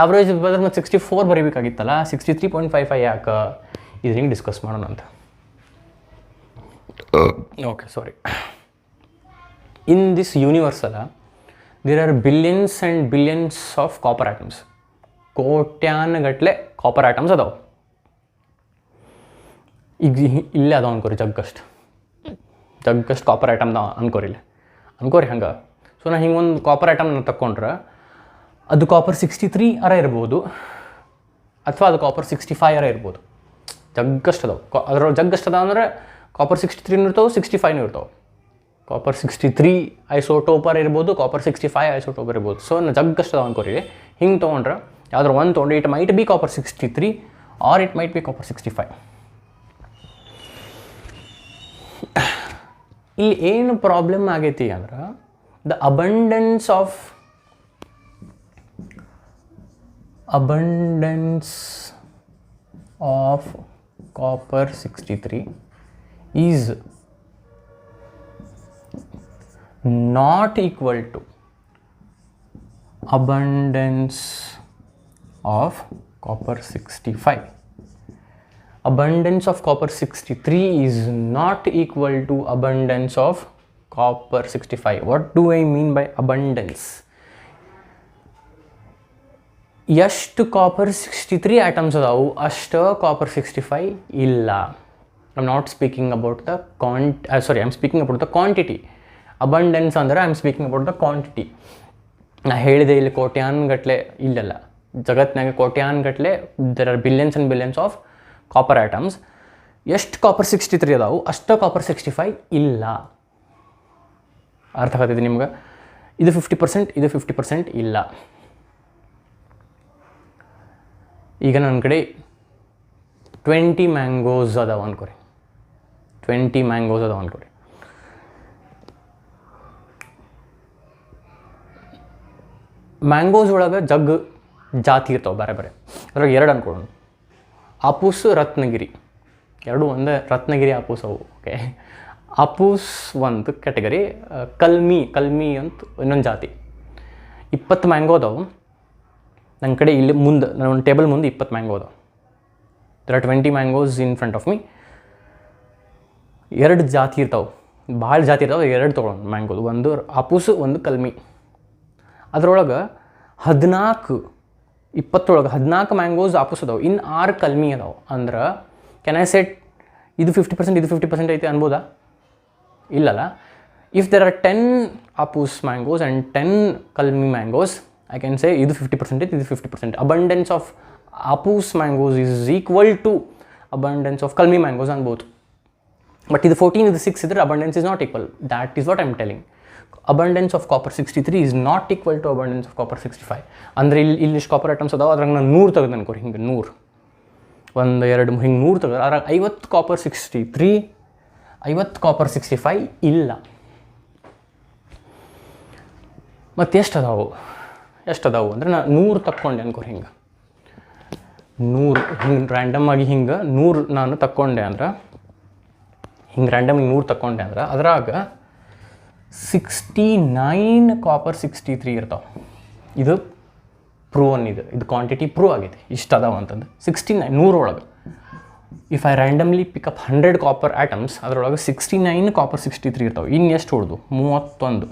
ಆವ್ರೇಜ್ ಬದ್ರೆ ಮತ್ತು 64 ಬರೀಬೇಕಾಗಿತ್ತಲ್ಲ, 63.55 ಯಾಕೆ? ಇದು ಹಿಂಗೆ ಡಿಸ್ಕಸ್ ಮಾಡೋಣ ಅಂತ. Okay, sorry. In this universe ಅಲ್ಲ, there are billions and billions of copper atoms. ಕೋಟ್ಯಾನುಗಟ್ಟಲೆ ಕಾಪರ್ ಆಟಮ್ಸ್ ಅದಾವೆ. ಈಗ ಇಲ್ಲೇ ಅದಾವ ಅನ್ಕೋರಿ, ಜಗ್ಗಷ್ಟು ಕಾಪರ್ ಐಟಮ್ ಅನ್ಕೋರಿ ಹಂಗೆ. ಸೊ ನಾನು ಹಿಂಗೆ ಒಂದು ಕಾಪರ್ ಐಟಮ್ನ ತಗೊಂಡ್ರೆ ಅದು ಕಾಪರ್ 63 ಇರ್ಬೋದು, ಅಥವಾ ಅದು ಕಾಪರ್ 65 ಇರ್ಬೋದು. ಜಗ್ಗಷ್ಟು ಅದಾವೆ. ಅದ್ರೊಳಗೆ ಜಗ್ಗಷ್ಟು ಅದಾವ ಅಂದರೆ ಕಾಪರ್ 63 ಇರ್ತಾವೆ, 65 ಇರ್ತಾವೆ. ಕಾಪರ್ 63 ಐಸೋಟೋಪರ್ ಇರ್ಬೋದು, ಕಾಪರ್ 65 ಐಸೋಟೋಪರ್ ಇರ್ಬೋದು. ಸೊ ನಾನು ಜಗ್ಗಷ್ಟು ಅದಾವ ಅನ್ಕೋರಿ. ಹಿಂಗೆ ತೊಗೊಂಡ್ರೆ ಯಾವ್ದಾರು ಒಂದು ತೊಗೊಂಡು it might be copper 63 or it might be copper 65. ಇಲ್ಲಿ ಏನು ಪ್ರಾಬ್ಲಮ್ ಆಗೈತಿ ಅಂದ್ರೆ, the abundance of copper 63 is not equal to abundance of copper 65. Abundance of copper 63 is not equal to abundance of copper 65. What do I mean by abundance? ಎಷ್ಟು copper 63 atoms ಅದಾವು ಅಷ್ಟು copper 65 ಇಲ್ಲ. I am not speaking about the I am speaking about the quantity. Abundance ಅಂದರೆ I am speaking about the quantity. ನಾ ಹೇಳಿದೆ ಇಲ್ಲಿ ಕೋಟ್ಯಾನ್ಗಟ್ಟಲೆ ಇಲ್ಲಲ್ಲ, ಜಗತ್ತಿನಾಗ ಕೋಟ್ಯಾನ್ಗಟ್ಟಲೆ there are billions and billions of copper atoms. ಎಷ್ಟು ಕಾಪರ್ 63 ಅದಾವು ಅಷ್ಟು ಕಾಪರ್ 65 ಇಲ್ಲ. ಅರ್ಥ ಆಗ್ತೈತಿ ನಿಮ್ಗೆ? ಇದು 50%, ಇದು 50% ಇಲ್ಲ. ಈಗ ನನ್ನ ಕಡೆ 20 ಮ್ಯಾಂಗೋಸ್ ಅದಾವ ಅನ್ಕೋರಿ. 20 ಮ್ಯಾಂಗೋಸ್ ಅದಾವ ಅನ್ಕೋರಿ. ಮ್ಯಾಂಗೋಸ್ ಒಳಗೆ ಜಗ್ ಜಾತಿ ಇರ್ತಾವೆ ಬೇರೆ ಬೇರೆ. ಅದ್ರಾಗ 2 ಅನ್ಕೊಳ್ಳೋಣ. ಆಪೂಸ್, ರತ್ನಗಿರಿ. ಎರಡು ಒಂದೇ, ರತ್ನಗಿರಿ ಆಪೂಸ್ ಅವು. ಓಕೆ, ಆಪೂಸ್ ಒಂದು ಕ್ಯಾಟಗರಿ, ಕಲ್ಮಿ ಅಂತ ಇನ್ನೊಂದು ಜಾತಿ. 20 ಮ್ಯಾಂಗೋ ಅದಾವು ನನ್ನ ಕಡೆ. ಇಲ್ಲಿ ಮುಂದೆ ನನ್ನ ಟೇಬಲ್ ಮುಂದೆ 20 ಮ್ಯಾಂಗೋ ಅದಾವೆ. There are 20 mangoes in front of me. 2 ಜಾತಿ ಇರ್ತಾವೆ, ಭಾಳ ಜಾತಿ ಇರ್ತಾವೆ. 2 ತೊಗೊಳೋಣ ಮ್ಯಾಂಗೋದು, ಒಂದು ಆಪೂಸು, ಒಂದು ಕಲ್ಮಿ. ಅದರೊಳಗೆ 20 14 ಮ್ಯಾಂಗೋಸ್ ಆಪೂಸ್ ಅದಾವೆ, ಇನ್ನು 6 ಕಲ್ಮಿ ಅದಾವೆ. ಅಂದ್ರೆ ಕ್ಯಾನ್ ಐ ಸೆಟ್ ಇದು 50% ಇದು 50% ಐತೆ ಅನ್ಬೋದಾ? ಇಲ್ಲಲ್ಲ. If there are 10 Apoos mangoes and 10 Kalmi mangoes, I can say ಇದು 50% ಐತೆ, ಇದು 50%. Abundance of Apoos mangoes is equal to abundance of Kalmi mangoes ಅನ್ಬೋದು. ಬಟ್ ಇದು 14 ಇದು 6 ಇದ್ರೆ abundance is not equal. That is what I am telling. Abundance of copper 63 is not equal to abundance of copper 65. ಅಂದರೆ ಇಲ್ಲಿಷ್ಟು copper items ಅದಾವೆ, ಅದ್ರಾಗ ನಾನು 100 ತೆಗೆದು ಅನ್ಕೋರಿ. ಹಿಂಗೆ 100, 1 2 ಹಿಂಗೆ 100 ತೆಗೆದು ಅದ್ರಾಗ 50 ಕಾಪರ್ 63, 50 ಕಾಪರ್ 65 ಇಲ್ಲ. ಮತ್ತು ಎಷ್ಟು ಅದಾವು ಅಂದರೆ ನಾನು 100 ತಕ್ಕೊಂಡೆ ಅನ್ಕೋರಿ. ಹಿಂಗೆ 100 ಹಿಂಗೆ ರ್ಯಾಂಡಮಾಗಿ ಹಿಂಗೆ 100 ನಾನು ತಕ್ಕೊಂಡೆ ಅಂದ್ರೆ, ಹಿಂಗೆ ರ್ಯಾಂಡಮಾಗಿ 100 ತಕ್ಕೊಂಡೆ ಅಂದ್ರೆ ಅದ್ರಾಗ 69 ಕಾಪರ್ 63 ಇರ್ತಾವೆ. ಇದು ಪ್ರೂವನ್, ಇದು ಕ್ವಾಂಟಿಟಿ ಪ್ರೂವ್ ಆಗೈತೆ. ಇಷ್ಟು ಅದಾವ ಅಂತಂದು 69 100 ಒಳಗೆ. If I randomly pickup 100 copper atoms, ಅದರೊಳಗೆ 69 ಕಾಪರ್ 63 ಇರ್ತಾವೆ. ಇನ್ನು ಎಷ್ಟು ಉಳಿದು? 31.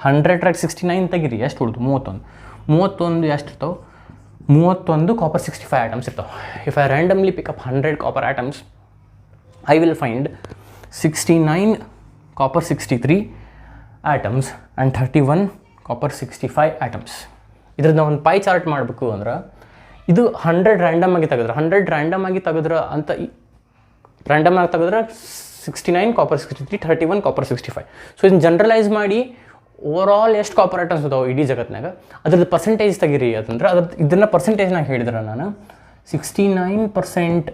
100 69 ತೆಗಿರಿ, ಎಷ್ಟು ಉಳಿದು? 31 ಎಷ್ಟು ಇರ್ತಾವೆ? 31 ಕಾಪರ್ 65 ಆಟಮ್ಸ್ ಇರ್ತಾವೆ. If I randomly pickup 100 copper atoms, I will find 69 copper 63 atoms and 31 copper 65 atoms. ಇದ್ರದ್ದು ಒಂದು ಪೈ ಚಾರ್ಟ್ ಮಾಡಬೇಕು ಅಂದ್ರೆ, ಇದು 100 ರ್ಯಾಂಡಮ್ ಆಗಿ ತೆಗೆದ್ರೆ, 100 ರ್ಯಾಂಡಮ್ ಆಗಿ ತೆಗೆದ್ರೆ ಅಂತ ರ್ಯಾಂಡಮ್ ಆಗಿ ತೆಗೆದ್ರೆ 69 ಕಾಪರ್ 63, 31 ಕಾಪರ್ 65. ಸೊ ಇದನ್ನು ಜನರಲೈಸ್ ಮಾಡಿ ಓವರ್ ಆಲ್ ಎಷ್ಟು ಕಾಪರ್ ಐಟಮ್ಸ್ ಅದಾವೆ ಇಡೀ ಜಗತ್ತಿನಾಗ, ಅದ್ರದ್ದು ಪರ್ಸೆಂಟೇಜ್ ತೆಗಿರಿ ಅಂತಂದ್ರೆ ಇದನ್ನು ಪರ್ಸೆಂಟೇಜ್ನಾಗ ಹೇಳಿದ್ರೆ ನಾನು 69%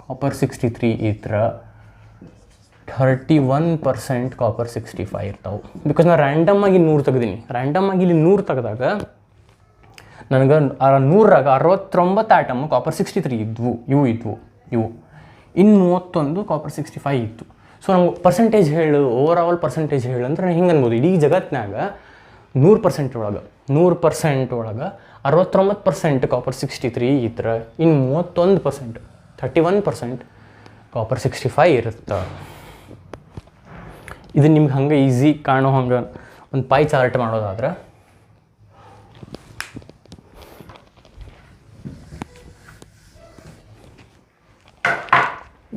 ಕಾಪರ್ 63 ಇದ್ರೆ 31% ಕಾಪರ್ 65 ಇರ್ತಾವೆ. ಬಿಕಾಸ್ ನಾನು ರ್ಯಾಂಡಮಾಗಿ 100 ತೆಗ್ದೀನಿ. ರ್ಯಾಂಡಮಾಗಿ ಇಲ್ಲಿ 100 ತೆಗೆದಾಗ ನನಗೆ 100ರಾಗ 69 ಆಟಮ್ ಕಾಪರ್ 63 ಇದ್ವು. ಇವು ಇನ್ನು 31 ಕಾಪರ್ 65 ಇತ್ತು. ಸೊ ನಮ್ಗೆ ಪರ್ಸೆಂಟೇಜ್ ಹೇಳು, ಓವರ್ ಆಲ್ ಪರ್ಸೆಂಟೇಜ್ ಹೇಳು ಅಂದ್ರೆ ನಾನು ಹಿಂಗೆ ಅನ್ಬೋದು. ಇಡೀ ಜಗತ್ತಿನಾಗ 100% ಒಳಗೆ 69% ಕಾಪರ್ 63 ಇದ್ರೆ ಇನ್ನು 31% 31% ಕಾಪರ್ 65 ಇರುತ್ತೆ. ಇದು ನಿಮ್ಗೆ ಹಂಗೆ ಈಸಿ ಕಾಣೋ ಹಂಗೆ ಒಂದು ಪೈ ಚಾರ್ಟ್ ಮಾಡೋದಾದ್ರೆ,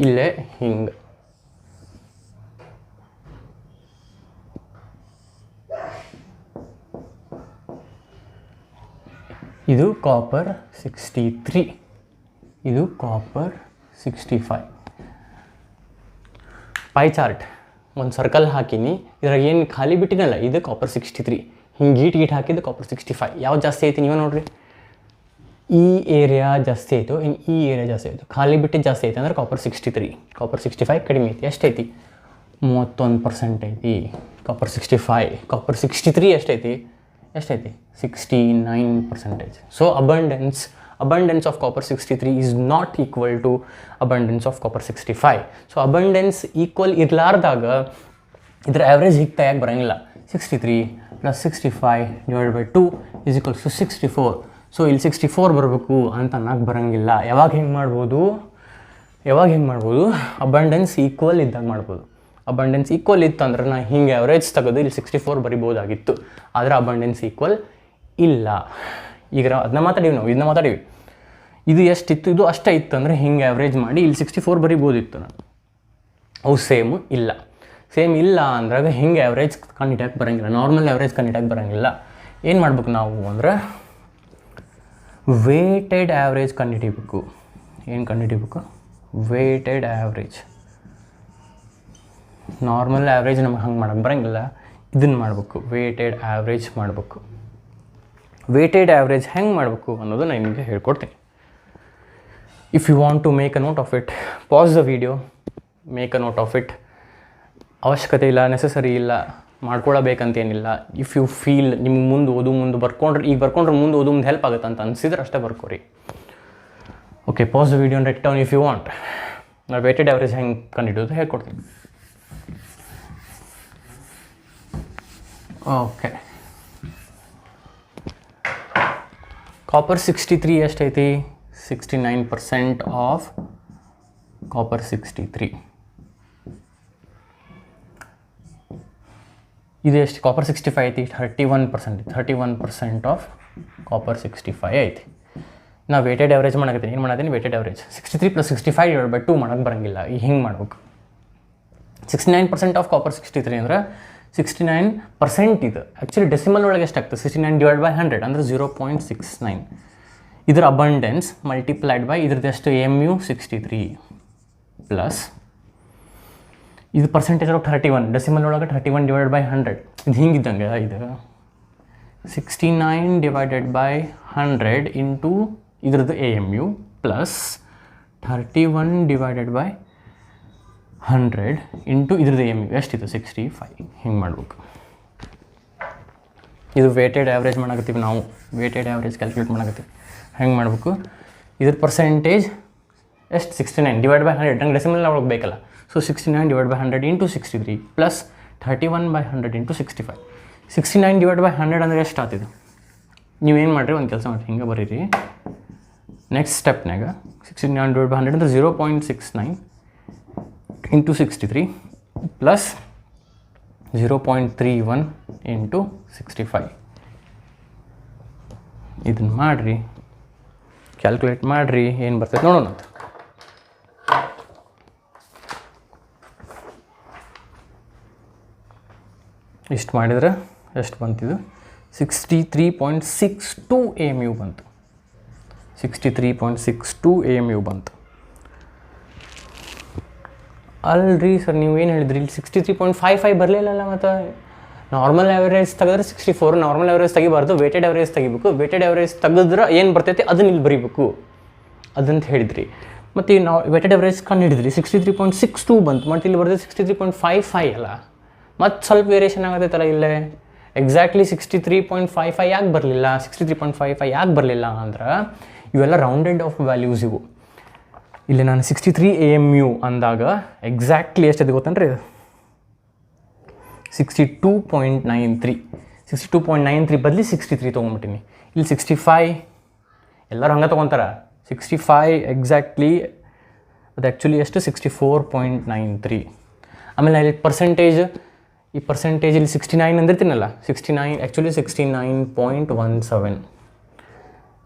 ಇಲ್ಲೇ ಹಿಂಗೆ ಇದು ಕಾಪರ್ 63, ಇದು ಕಾಪರ್ 65. ಪೈ ಚಾರ್ಟ್ ಒಂದು ಸರ್ಕಲ್ ಹಾಕಿನಿ. ಇದ್ರಾಗ ಏನು ಖಾಲಿ ಬಿಟ್ಟಿನಲ್ಲ, ಇದು ಕಾಪರ್ 63. ಹಿಂಗೆ ಗೀಟ್ ಹಾಕಿದ್ದು ಕಾಪರ್ 65. ಯಾವ್ದು ಜಾಸ್ತಿ ಐತಿ ನೀವೇ ನೋಡಿರಿ. ಈ ಏರಿಯಾ ಜಾಸ್ತಿ ಆಯಿತು, ಇನ್ನು ಈ ಏರಿಯಾ ಜಾಸ್ತಿ ಆಯಿತು. ಖಾಲಿ ಬಿಟ್ಟಿದ್ದು ಜಾಸ್ತಿ ಐತೆ ಅಂದ್ರೆ ಕಾಪರ್ 63. ಕಾಪರ್ 65 ಕಡಿಮೆ ಐತಿ. ಎಷ್ಟೈತಿ? 31% ಐತಿ ಕಾಪರ್ 65. ಕಾಪರ್ 63 ಎಷ್ಟೈತಿ? 69%. So abundance of copper 63 is not equal to abundance of copper 65. So abundance equal ಇರಲಾರ್ದಾಗ ಇದರ ಆ್ಯಾವ್ರೇಜ್ ಹೀಗೆ ತೆಗಿಯಕ್ಕೆ ಬರೋಂಗಿಲ್ಲ. 63 + 65 / 2 = 64. ಸೊ ಇಲ್ಲಿ 64 ಬರಬೇಕು ಅಂತ ಅನ್ನಕ್ಕೆ ಬರೋಂಗಿಲ್ಲ. ಯಾವಾಗ ಹೆಂಗೆ ಮಾಡ್ಬೋದು? ಅಬಂಡೆನ್ಸ್ ಈಕ್ವಲ್ ಇದ್ದಾಗ ಮಾಡ್ಬೋದು. ಅಬಂಡೆನ್ಸ್ ಈಕ್ವಲ್ ಇತ್ತು ಅಂದ್ರೆ ನಾನು ಹಿಂಗೆ ಆ್ಯಾವ್ರೇಜ್ ತೆಗೆದು ಇಲ್ಲಿ 64 ಬರಿಬೋದಾಗಿತ್ತು. ಆದರೆ ಅಬಂಡೆನ್ಸ್ ಈಕ್ವಲ್ ಇಲ್ಲ. ಈಗ ಅದನ್ನ ಮಾತಾಡೀವಿ. ಇದು ಎಷ್ಟಿತ್ತು? ಇದು ಅಷ್ಟೇ ಇತ್ತು ಅಂದರೆ ಹಿಂಗೆ ಆ್ಯಾವ್ರೇಜ್ ಮಾಡಿ ಇಲ್ಲಿ 64 ಬರಿಬೋದಿತ್ತು ನಾನು. ಅವು ಸೇಮ್ ಇಲ್ಲ ಅಂದಾಗ ಹಿಂಗೆ ಆ್ಯಾವ್ರೇಜ್ ಕಂಡಿಡಿಯಕ್ಕೆ ಬರೋಂಗಿಲ್ಲ. ನಾರ್ಮಲ್ ಆ್ಯಾವ್ರೇಜ್ ಕಂಡಿಡಿಯಕ್ಕೆ ಬರೋಂಗಿಲ್ಲ. ಏನು ಮಾಡ್ಬೇಕು ನಾವು ಅಂದರೆ ವೇಟೆಡ್ ಆ್ಯಾವ್ರೇಜ್ ಕಂಡುಹಿಡಿಬೇಕು. Weighted average. ನಾರ್ಮಲ್ ಆ್ಯಾವ್ರೇಜ್ ನಮಗೆ ಹಂಗೆ ಮಾಡೋಕ್ಕೆ ಬರೋಂಗಿಲ್ಲ. ಇದನ್ನು ಮಾಡಬೇಕು, ವೇಟೆಡ್ ಆ್ಯಾವ್ರೇಜ್ ಮಾಡಬೇಕು. ವೇಟೆಡ್ ಆ್ಯಾವ್ರೇಜ್ ಹೆಂಗೆ ಮಾಡಬೇಕು ಅನ್ನೋದು ನಾನು ನಿಮಗೆ ಹೇಳ್ಕೊಡ್ತೀನಿ. If you want to make a note of it, pause the video, make a note of it. ಅವಶ್ಯಕತೆ ಇಲ್ಲ, ನೆಸಸರಿ ಇಲ್ಲ, ಮಾಡ್ಕೊಳ್ಳಬೇಕಂತೇನಿಲ್ಲ. ಇಫ್ ಯು ಫೀಲ್ ನಿಮ್ಗೆ ಮುಂದೆ ಬರ್ಕೊಂಡ್ರೆ, ಈಗ ಬರ್ಕೊಂಡ್ರೆ ಮುಂದೆ ಓದು ಹೆಲ್ಪ್ ಆಗುತ್ತೆ ಅಂತ ಅನಿಸಿದ್ರೆ ಅಷ್ಟೇ ಬರ್ಕೋರಿ. Okay, pause the video write down if you want. ನಾವು ವೇಟೆಡ್ ಆವ್ರೇಜ್ ಹೆಂಗೆ ಕಂಡುಹಿಡಿಯೋದು ಹೇಳ್ಕೊಡ್ತೀನಿ. ಓಕೆ, ಕಾಪರ್ 63 ಎಷ್ಟೈತಿ? 69% ಆಫ್ ಕಾಪರ್ 63. ಇದು ಎಷ್ಟು? ಕಾಪರ್ 65 ಐತಿ, 31%. 31% ಆಫ್ ಕಾಪರ್ 65 ಐತಿ. ನಾವು ವೇಟೆಡ್ ಆವ್ರೇಜ್ ಮಾಡಕತ್ತೀನಿ. ಏನು ಮಾಡತ್ತೀನಿ? ವೇಟೆಡ್ ಆವ್ರೇಜ್ 63 + 65/2 ಮಾಡೋಕ್ಕೆ ಬರೋಂಗಿಲ್ಲ. ಈಗ ಹಿಂಗೆ ಮಾಡ್ಬೇಕು. 69% ಆಫ್ ಕಾಪರ್ 63 ಅಂದ್ರೆ 69% ಇದು. ಆ್ಯಕ್ಚುಲಿ ಡೆಸಿಮಲ್ ಒಳಗೆ ಎಷ್ಟಾಗ್ತದೆ? 69/100 ಅಂದರೆ 0.69. ಇದರ ಅಬಂಡೆನ್ಸ್ ಮಲ್ಟಿಪ್ಲೈಡ್ ಬೈ ಇದ್ರದ್ದು ಎಷ್ಟು? mu 63 ಪ್ಲಸ್ ಇದು ಪರ್ಸೆಂಟೇಜ್ ಆಫ್ 31. ಡೆಸಿಮಲ್ ಒಳಗೆ 31/100. ಇದು ಹಿಂಗಿದ್ದಂಗೆ ಇದು 69/100 ಇಂಟು ಇದ್ರದ್ದು mu ಪ್ಲಸ್ 31/100 ಇಂಟು ಇದ್ರದ್ದು mu ಎಷ್ಟಿತ್ತು? 65. ಹಿಂಗೆ ಮಾಡ್ಬೇಕು. ಇದು ವೇಟೆಡ್ ಆ್ಯಾವ್ರೇಜ್ ಮಾಡಕತ್ತೀವಿ ನಾವು. ವೇಟೆಡ್ ಆ್ಯಾವ್ರೇಜ್ ಕ್ಯಾಲ್ಕುಲೇಟ್ ಮಾಡಕತ್ತೀವಿ. ಹೆಂಗೆ ಮಾಡಬೇಕು? ಇದ್ರ ಪರ್ಸೆಂಟೇಜ್ ಎಷ್ಟು? 69/100. ನಂಗೆ ಡೆಸಿಮಲ್ ಒಳಗೆ ಬೇಕಲ್ಲ. So 69/100 into 63 plus 31/100 into 65. 69/100 ಅಂದರೆ ಎಷ್ಟು ಆಗ್ತಿದೆ? ನೀವೇನು ಮಾಡಿರಿ, ಒಂದು ಕೆಲಸ ಮಾಡಿರಿ, ಹಿಂಗೆ ಬರೀರಿ. ನೆಕ್ಸ್ಟ್ ಸ್ಟೆಪ್ನಾಗ 69/100 ಅಂದರೆ 0.69 ಇಂಟು 63 ಪ್ಲಸ್ 0.31 ಇಂಟು 65. ಇದನ್ನು ಮಾಡಿರಿ, ಕ್ಯಾಲ್ಕುಲೇಟ್ ಮಾಡಿರಿ, ಏನು ಬರ್ತೈತೆ ನೋಡೋಣ ಅಂತ. ಇಷ್ಟು ಮಾಡಿದ್ರೆ ಎಷ್ಟು ಬಂತಿದು? 63.62 mu ಬಂತು. 63.62 mu ಬಂತು. ಅಲ್ರಿ ಸರ್, ನೀವು ಏನು ಹೇಳಿದ್ರಿ? ಇಲ್ಲಿ 63.55 ಬರಲಿಲ್ಲಲ್ಲ. ಮತ್ತು ನಾರ್ಮಲ್ ಆ್ಯಾವ್ರೇಜ್ ತೆಗೆದ್ರೆ 64. ನಾರ್ಮಲ್ ಆ್ಯಾವ್ರೇಜ್ ತೆಗಿಬಾರ್ದು, ವೇಟೆಡ್ ಆ್ಯಾವ್ರೇಜ್ ತೆಗಿಬೇಕು. ವೇಟೆಡ್ ಆ್ಯಾವ್ರೇಜ್ ತೆಗೆದ್ರೆ ಏನು ಬರ್ತೈತೆ ಅದನ್ನ ಇಲ್ಲಿ ಬರೀಬೇಕು ಅದಂತ ಹೇಳಿದ್ರಿ. ಮತ್ತು ನಾವು ವೇಟೆಡ್ ಆ್ಯಾವ್ರೇಜ್ ಕಂಡು ಹಿಡಿದ್ರಿ, 63.62 ಬಂತು. ಮತ್ತು ಇಲ್ಲಿ ಬರ್ತೈತೆ 63.55 ಅಲ್ಲ. ಮತ್ತು ಸ್ವಲ್ಪ ವೇರಿಯೇಷನ್ ಆಗತ್ತೈತಲ್ಲ ಇಲ್ಲೇ. ಎಕ್ಸಾಕ್ಟ್ಲಿ 63.55 ಯಾಕೆ ಬರಲಿಲ್ಲ? 63.55 ಯಾಕೆ ಬರಲಿಲ್ಲ ಅಂದ್ರೆ ಇವೆಲ್ಲ ರೌಂಡೆಡ್ ಆಫ್ ವ್ಯಾಲ್ಯೂಸ್ ಇವು. ಇಲ್ಲಿ ನಾನು 63 mu ಅಂದಾಗ ಎಕ್ಸಾಕ್ಟ್ಲಿ ಎಷ್ಟಿದೆ ಗೊತ್ತನ್ರಿ? 62.93. 62.93 ಬದಲಿ 63 ತೊಗೊಂಬಿಟ್ಟಿನಿ. ಇಲ್ಲಿ 65 ಎಲ್ಲರೂ ಹಂಗೆ ತೊಗೊತಾರೆ. 65 ಎಕ್ಸಾಕ್ಟ್ಲಿ ಅದು ಆ್ಯಕ್ಚುಲಿ ಎಷ್ಟು? 64.93. ಆಮೇಲೆ ಇಲ್ಲಿ ಪರ್ಸೆಂಟೇಜ್, ಈ ಪರ್ಸೆಂಟೇಜ್ ಇಲ್ಲಿ 69 ಅಂದಿರ್ತೀನಲ್ಲ, 69 ಆ್ಯಕ್ಚುಲಿ 69.17.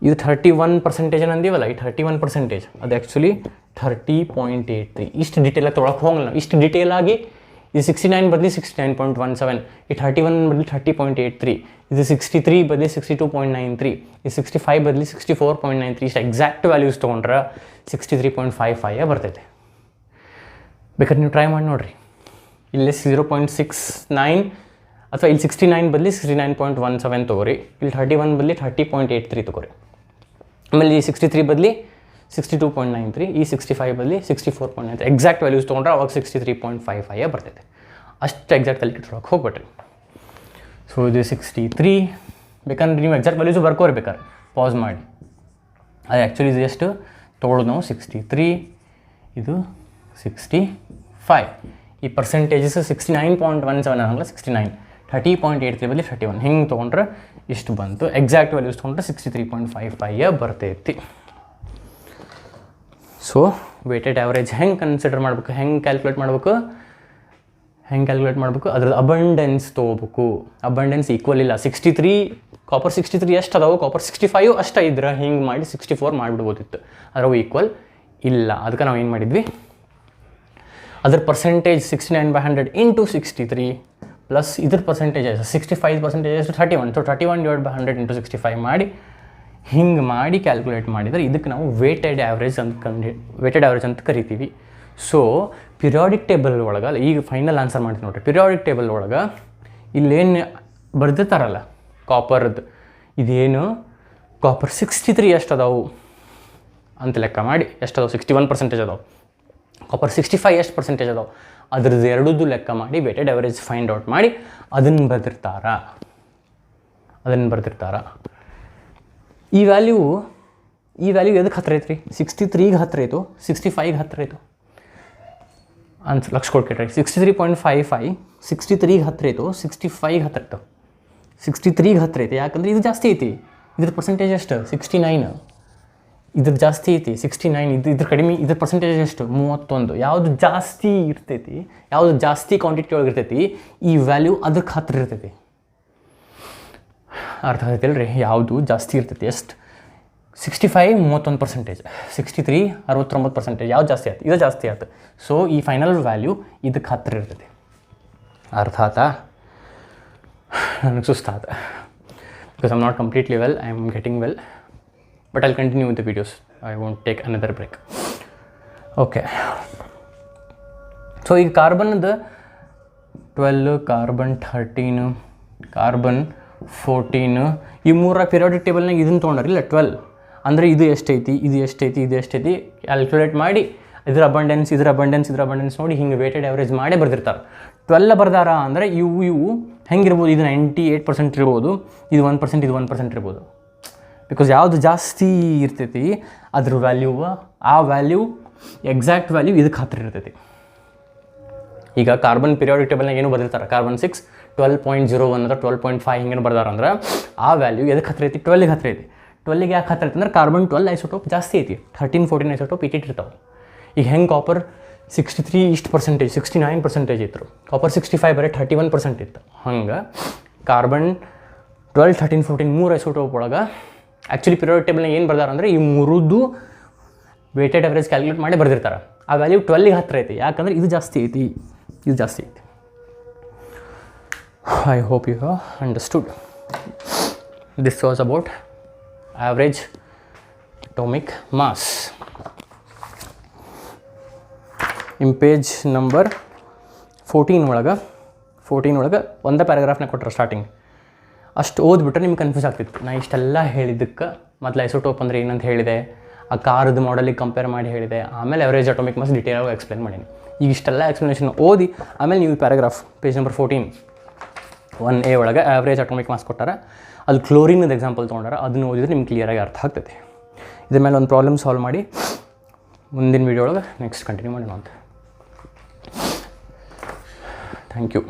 ಇದು 31% ಅಂದೀವಲ್ಲ, ಈ 31% ಅದು ಆ್ಯಕ್ಚುಲಿ 30.83. ಇಷ್ಟು ಡೀಟೇಲಾಗಿ ತೊಗೊಳಕ್ಕೆ ಹೋಗಲ್ಲ. ಇಷ್ಟು ಡೀಟೇಲಾಗಿ ಇದು 69 ಬದಲಿ 69.17, ಈ 31 ಬದಲಿ 30.83, ಇದು 63 ಬದಲಿ 62.93, ಇದು 65 ಬದಲಿ 64.93. ಇಷ್ಟು ಎಕ್ಸಾಕ್ಟ್ ವ್ಯಾಲ್ಯೂಸ್ ತೊಗೊಂಡ್ರೆ 63.55 ಬರ್ತೈತೆ. ಬೇಕಾದ್ರೆ ನೀವು ಟ್ರೈ ಮಾಡಿ ನೋಡಿರಿ. ಇಲ್ಲಿ 0.69 ಅಥವಾ ಇಲ್ಲಿ 69 ಬದಲಿ 69.17 ತೊಗೊರಿ. ಇಲ್ಲಿ 31 ಬದಲಿ 30.83 ತೊಗೊರಿ. ಆಮೇಲೆ ಈ 63 ಬದಲಿ 62.93, ಈ 65 ಬದಲಿ 64.93. ಎಕ್ಸಾಕ್ಟ್ ವ್ಯಾಲ್ಯೂಸ್ ತೊಗೊಂಡ್ರೆ ಅವಾಗ 63.55 ಬರ್ತೈತೆ. ಅಷ್ಟು ಎಕ್ಸಾಕ್ಟ್ ಕ್ಯಾಲ್ಕುಲೇಟರ್ ಒಳಗೆ ಹೋಗ್ಬಿಟ್ರಿ. ಸೊ ಇದು 63. ಬೇಕಂದ್ರೆ ನೀವು ಎಕ್ಸಾಕ್ಟ್ ವ್ಯಾಲ್ಯೂಸು ಬರ್ಕೋರಿ, ಬೇಕಾದ್ರೆ ಪಾಸ್ ಮಾಡಿ. ಅದು ಆ್ಯಕ್ಚುಲಿ ಇದು ಎಷ್ಟು ತೊಗೊಳ್ಳೋದು ನಾವು? 63, ಇದು 65. ಈ ಪರ್ಸೆಂಟೇಜಸ್ 69.17 ಆಗಲ್ಲ, 69. 30.83 ಬದಲಿ 31 ಹಿಂಗೆ ತೊಗೊಂಡ್ರೆ ಇಷ್ಟು ಬಂತು. ಎಕ್ಸಾಕ್ಟ್ ವ್ಯಾಲ್ಯೂಸ್ ತೊಗೊಂಡ್ರೆ 63.55 ಬರ್ತೈತಿ. ಸೊ ವೇಟೆಡ್ ಆ್ಯಾವ್ರೇಜ್ ಹೆಂಗೆ ಕನ್ಸಿಡರ್ ಮಾಡ್ಬೇಕು, ಹೆಂಗೆ ಕ್ಯಾಲ್ಕುಲೇಟ್ ಮಾಡಬೇಕು ಅದ್ರದ್ದು ಅಬಂಡೆನ್ಸ್ ತೊಗೋಬೇಕು. ಅಬಂಡೆನ್ಸ್ ಈಕ್ವಲ್ ಇಲ್ಲ. 63 ಕಾಪರ್ 63 ಎಷ್ಟು ಅದಾವೆ? ಕಾಪರ್ 65 ಅಷ್ಟು ಇದ್ರೆ ಹಿಂಗೆ ಮಾಡಿ 64 ಮಾಡಿಬಿಡ್ಬೋದಿತ್ತು. ಅದ್ರವು ಈಕ್ವಲ್ ಇಲ್ಲ. ಅದಕ್ಕೆ ನಾವು ಏನು ಮಾಡಿದ್ವಿ, ಅದ್ರ ಪರ್ಸೆಂಟೇಜ್ 69/100 ಇಂಟು 63 ಪ್ಲಸ್ ಇದ್ರ ಪರ್ಸೆಂಟೇಜ್ 65% ಎಷ್ಟು? 31. ಸೊ 31/100 ಇಂಟು 65 ಮಾಡಿ ಹಿಂಗೆ ಮಾಡಿ ಕ್ಯಾಲ್ಕುಲೇಟ್ ಮಾಡಿದರೆ ಇದಕ್ಕೆ ನಾವು ವೇಟೆಡ್ ಆ್ಯಾವ್ರೇಜ್ ಅಂತ ಕರಿತೀವಿ. ಸೊ ಪಿರಿಯಾಡಿಕ್ ಟೇಬಲ್ ಒಳಗೆ ಈಗ ಫೈನಲ್ ಆನ್ಸರ್ ಮಾಡ್ತೀನಿ ನೋಡಿರಿ. ಪಿರಿಯಾಡಿಕ್ ಟೇಬಲ್ ಒಳಗೆ ಇಲ್ಲೇನು ಬರ್ದಿರ್ತಾರಲ್ಲ ಕಾಪರ್ದು, ಇದೇನು ಕಾಪರ್ 63 ಎಷ್ಟು ಅದಾವು ಅಂತ ಲೆಕ್ಕ ಮಾಡಿ ಎಷ್ಟು ಅದಾವೆ 61% ಅದಾವೆ. ಕಾಪರ್ 65 ಎಷ್ಟು ಪರ್ಸೆಂಟೇಜ್ ಅದಾವೆ ಅದ್ರದ್ದು ಎರಡೂ ಲೆಕ್ಕ ಮಾಡಿ ವೇಟೆಡ್ ಅವರೇಜ್ ಫೈಂಡ್ ಔಟ್ ಮಾಡಿ ಅದನ್ನು ಬರ್ದಿರ್ತಾರ. ಈ ವ್ಯಾಲ್ಯೂ ಎದಕ್ಕೆ ಹತ್ತಿರ ಐತ್ರಿ? 63ಗೆ ಹತ್ತಿರ ಐತು, 65ಗೆ ಹತ್ತಿರ ಐತು ಲಕ್ಷ ಕೊಡ್ಕೇಳ್ರಿ. 63.55 63ಗೆ ಹತ್ತಿರ ಐತು, 65ಗೆ ಹತ್ತಿರ ಇತ್ತು. 63ಗೆ ಹತ್ತಿರ ಐತಿ ಯಾಕಂದ್ರೆ ಇದು ಜಾಸ್ತಿ ಐತಿ. ಇದ್ರ ಪರ್ಸೆಂಟೇಜ್ ಎಷ್ಟು? 69. ಇದ್ರದ್ದು ಜಾಸ್ತಿ ಐತಿ 69. ಇದ್ರ ಕಡಿಮೆ. ಇದ್ರ ಪರ್ಸೆಂಟೇಜ್ ಎಷ್ಟು? 31. ಯಾವುದು ಜಾಸ್ತಿ ಇರ್ತೈತಿ, ಯಾವುದು ಜಾಸ್ತಿ ಕ್ವಾಂಟಿಟಿ ಒಳಗೆ ಇರ್ತೈತಿ, ಈ ವ್ಯಾಲ್ಯೂ ಅದಕ್ಕೆ ಹತ್ತಿರ ಇರ್ತೈತಿ. ಅರ್ಥ ಆಗ್ತೈತಿಲ್ಲ ರೀ? ಯಾವುದು ಜಾಸ್ತಿ ಇರ್ತೈತಿ? ಎಷ್ಟು? 65 31%, 63 69%. ಯಾವ್ದು ಜಾಸ್ತಿ ಆಯ್ತು? ಇದು ಜಾಸ್ತಿ ಆಯ್ತು. ಸೊ ಈ ಫೈನಲ್ ವ್ಯಾಲ್ಯೂ ಇದಕ್ಕೆ ಹತ್ತಿರ ಇರ್ತೈತಿ. ಅರ್ಥ ಆಯ್ತಾ? ನನಗೆ ಸುಸ್ತಾತ because I'm not completely well, I am getting well, but I'll continue with the videos. I want take another break. Okay, so ಈಗ ಕಾರ್ಬನ್ದು 12, ಕಾರ್ಬನ್ 13, ಕಾರ್ಬನ್ 14 ಈ ಮೂರರ ಪಿರಿಯಾಡಿಕ್ ಟೇಬಲ್ನಾಗ ಇದನ್ನು ತೊಗೊಂಡ್ರಿಲ್ಲ 12 ಅಂದರೆ ಇದು ಎಷ್ಟೈತಿ, ಇದು ಎಷ್ಟೈತಿ, ಇದು ಎಷ್ಟೈತಿ ಕ್ಯಾಲ್ಕುಲೇಟ್ ಮಾಡಿ ಇದರ ಅಬಂಡೆನ್ಸ್ ನೋಡಿ ಹಿಂಗೆ ವೇಟೆಡ್ ಆ್ಯಾವ್ರೇಜ್ ಮಾಡೇ ಬರ್ದಿರ್ತಾರೆ. 12 ಬರ್ದಾರ ಅಂದರೆ ಇವು ಹೆಂಗಿರ್ಬೋದು? ಇದು 98% ಇರ್ಬೋದು, ಇದು 1%, ಇದು 1% ಇರ್ಬೋದು. ಬಿಕಾಸ್ ಯಾವುದು ಜಾಸ್ತಿ ಇರ್ತೈತಿ ಅದ್ರ ವ್ಯಾಲ್ಯೂ, ಆ ವ್ಯಾಲ್ಯೂ ಎಕ್ಸಾಕ್ಟ್ ವ್ಯಾಲ್ಯೂ ಇದಕ್ಕೆ ಹತ್ತಿರ ಇರ್ತೈತಿ. ಈಗ ಕಾರ್ಬನ್ ಪಿರಿಯಾಡಿಕ್ ಟೇಬಲ್ನಾಗ ಏನು ಬರ್ದಿರ್ತಾರೆ? ಕಾರ್ಬನ್ 6 12.01 ಅಥವಾ 12.5 ಹಿಂಗೇನು ಬರ್ದಾರಂದ್ರೆ ಆ ವ್ಯಾಲ್ಯೂ ಎದಕ್ಕೆ ಹತ್ತಿರ ಐತಿ? 12ಗೆ ಹತ್ತಿರ ಐತಿ. 12ಗೆ ಯಾಕೆ ಹತ್ತಿರ ಐತಿ ಅಂದ್ರೆ ಕಾರ್ಬನ್ 12 ಐಸೋಟೋಪ್ ಜಾಸ್ತಿ ಐತಿ, 13 14 ಐಸೋಟೋಪ್ ಇಟ್ಟಿರ್ತಾವೆ. ಈಗ ಹೆಂಗೆ ಕಾಪರ್ 63 ಇಷ್ಟು ಪರ್ಸೆಂಟೇಜ್ 69% ಇತ್ತು, ಕಾಪರ್ 65 ಬರೀ 31% ಇತ್ತು. ಹಂಗೆ ಕಾರ್ಬನ್ 12 13 14 ಮೂರು ಐಸೋಟೋಪ್ ಒಳಗೆ ಆ್ಯಕ್ಚುಲಿ ಪಿರಿಯಾಡಿಕ್ ಟೇಬಲ್ನಾಗ ಏನು ಬರ್ದಾರ ಅಂದರೆ ಈ ಮೂರದ್ದು ವೇಟೆಡ್ ಅವರೇಜ್ ಕ್ಯಾಲ್ಕುಲೇಟ್ ಮಾಡಿ ಬರ್ದಿರ್ತಾರೆ. ಆ ವ್ಯಾಲ್ಯೂ 12ಗೆ ಹತ್ತಿರ ಐತಿ ಯಾಕಂದರೆ ಇದು ಜಾಸ್ತಿ ಐತಿ, ಇದು ಜಾಸ್ತಿ ಐತಿ. I hope you have understood. This was about average atomic mass. In page number 14 ಒಳಗೆ ಒಂದೇ ಪ್ಯಾರಾಗ್ರಾಫ್ನ ಕೊಟ್ಟರು ಸ್ಟಾರ್ಟಿಂಗ್. ಅಷ್ಟು ಓದ್ಬಿಟ್ರೆ ನಿಮ್ಗೆ ಕನ್ಫ್ಯೂಸ್ ಆಗ್ತಿತ್ತು. ನಾ ಇಷ್ಟೆಲ್ಲ ಹೇಳಿದ್ದಕ್ಕೆ ಮೊದಲು ಐಸೋಟೋಪ್ ಅಂದರೆ ಏನಂತ ಹೇಳಿದೆ, ಆ ಕಾರ್ದು ಮಾಡೆಲಿಗೆ ಕಂಪೇರ್ ಮಾಡಿ ಹೇಳಿದೆ, ಆಮೇಲೆ ಅವರೇಜ್ ಅಟೋಮಿಕ್ ಮಾಸ್ ಡೀಟೇಲಾಗಿ ಎಕ್ಸ್ಪ್ಲೇನ್ ಮಾಡೀನಿ. ಈಗ ಇಷ್ಟೆಲ್ಲ ಎಕ್ಸ್ಪ್ಲನೇಷನ್ ಓದಿ ಆಮೇಲೆ ನೀವು ಪ್ಯಾರಾಗ್ರಾಫ್ ಪೇಜ್ ನಂಬರ್ 14 1A ಒಳಗೆ ಆವ್ರೇಜ್ ಅಟೋಮಿಕ್ ಮಾಸ್ ಕೊಟ್ಟಾರ, ಅದು ಕ್ಲೋರಿನದ ಎಕ್ಸಾಂಪಲ್ ತೊಗೊಂಡಾರ. ಅದನ್ನು ಓದಿದ್ರೆ ನಿಮ್ಗೆ ಕ್ಲಿಯರಾಗಿ ಅರ್ಥ ಆಗ್ತೈತಿ. ಇದ್ರ ಮೇಲೆ ಒಂದು ಪ್ರಾಬ್ಲಮ್ ಸಾಲ್ವ್ ಮಾಡಿ ಮುಂದಿನ ವೀಡಿಯೋ ಒಳಗೆ ನೆಕ್ಸ್ಟ್ ಕಂಟಿನ್ಯೂ ಮಾಡೋಣ ಅಂತ. Thank you.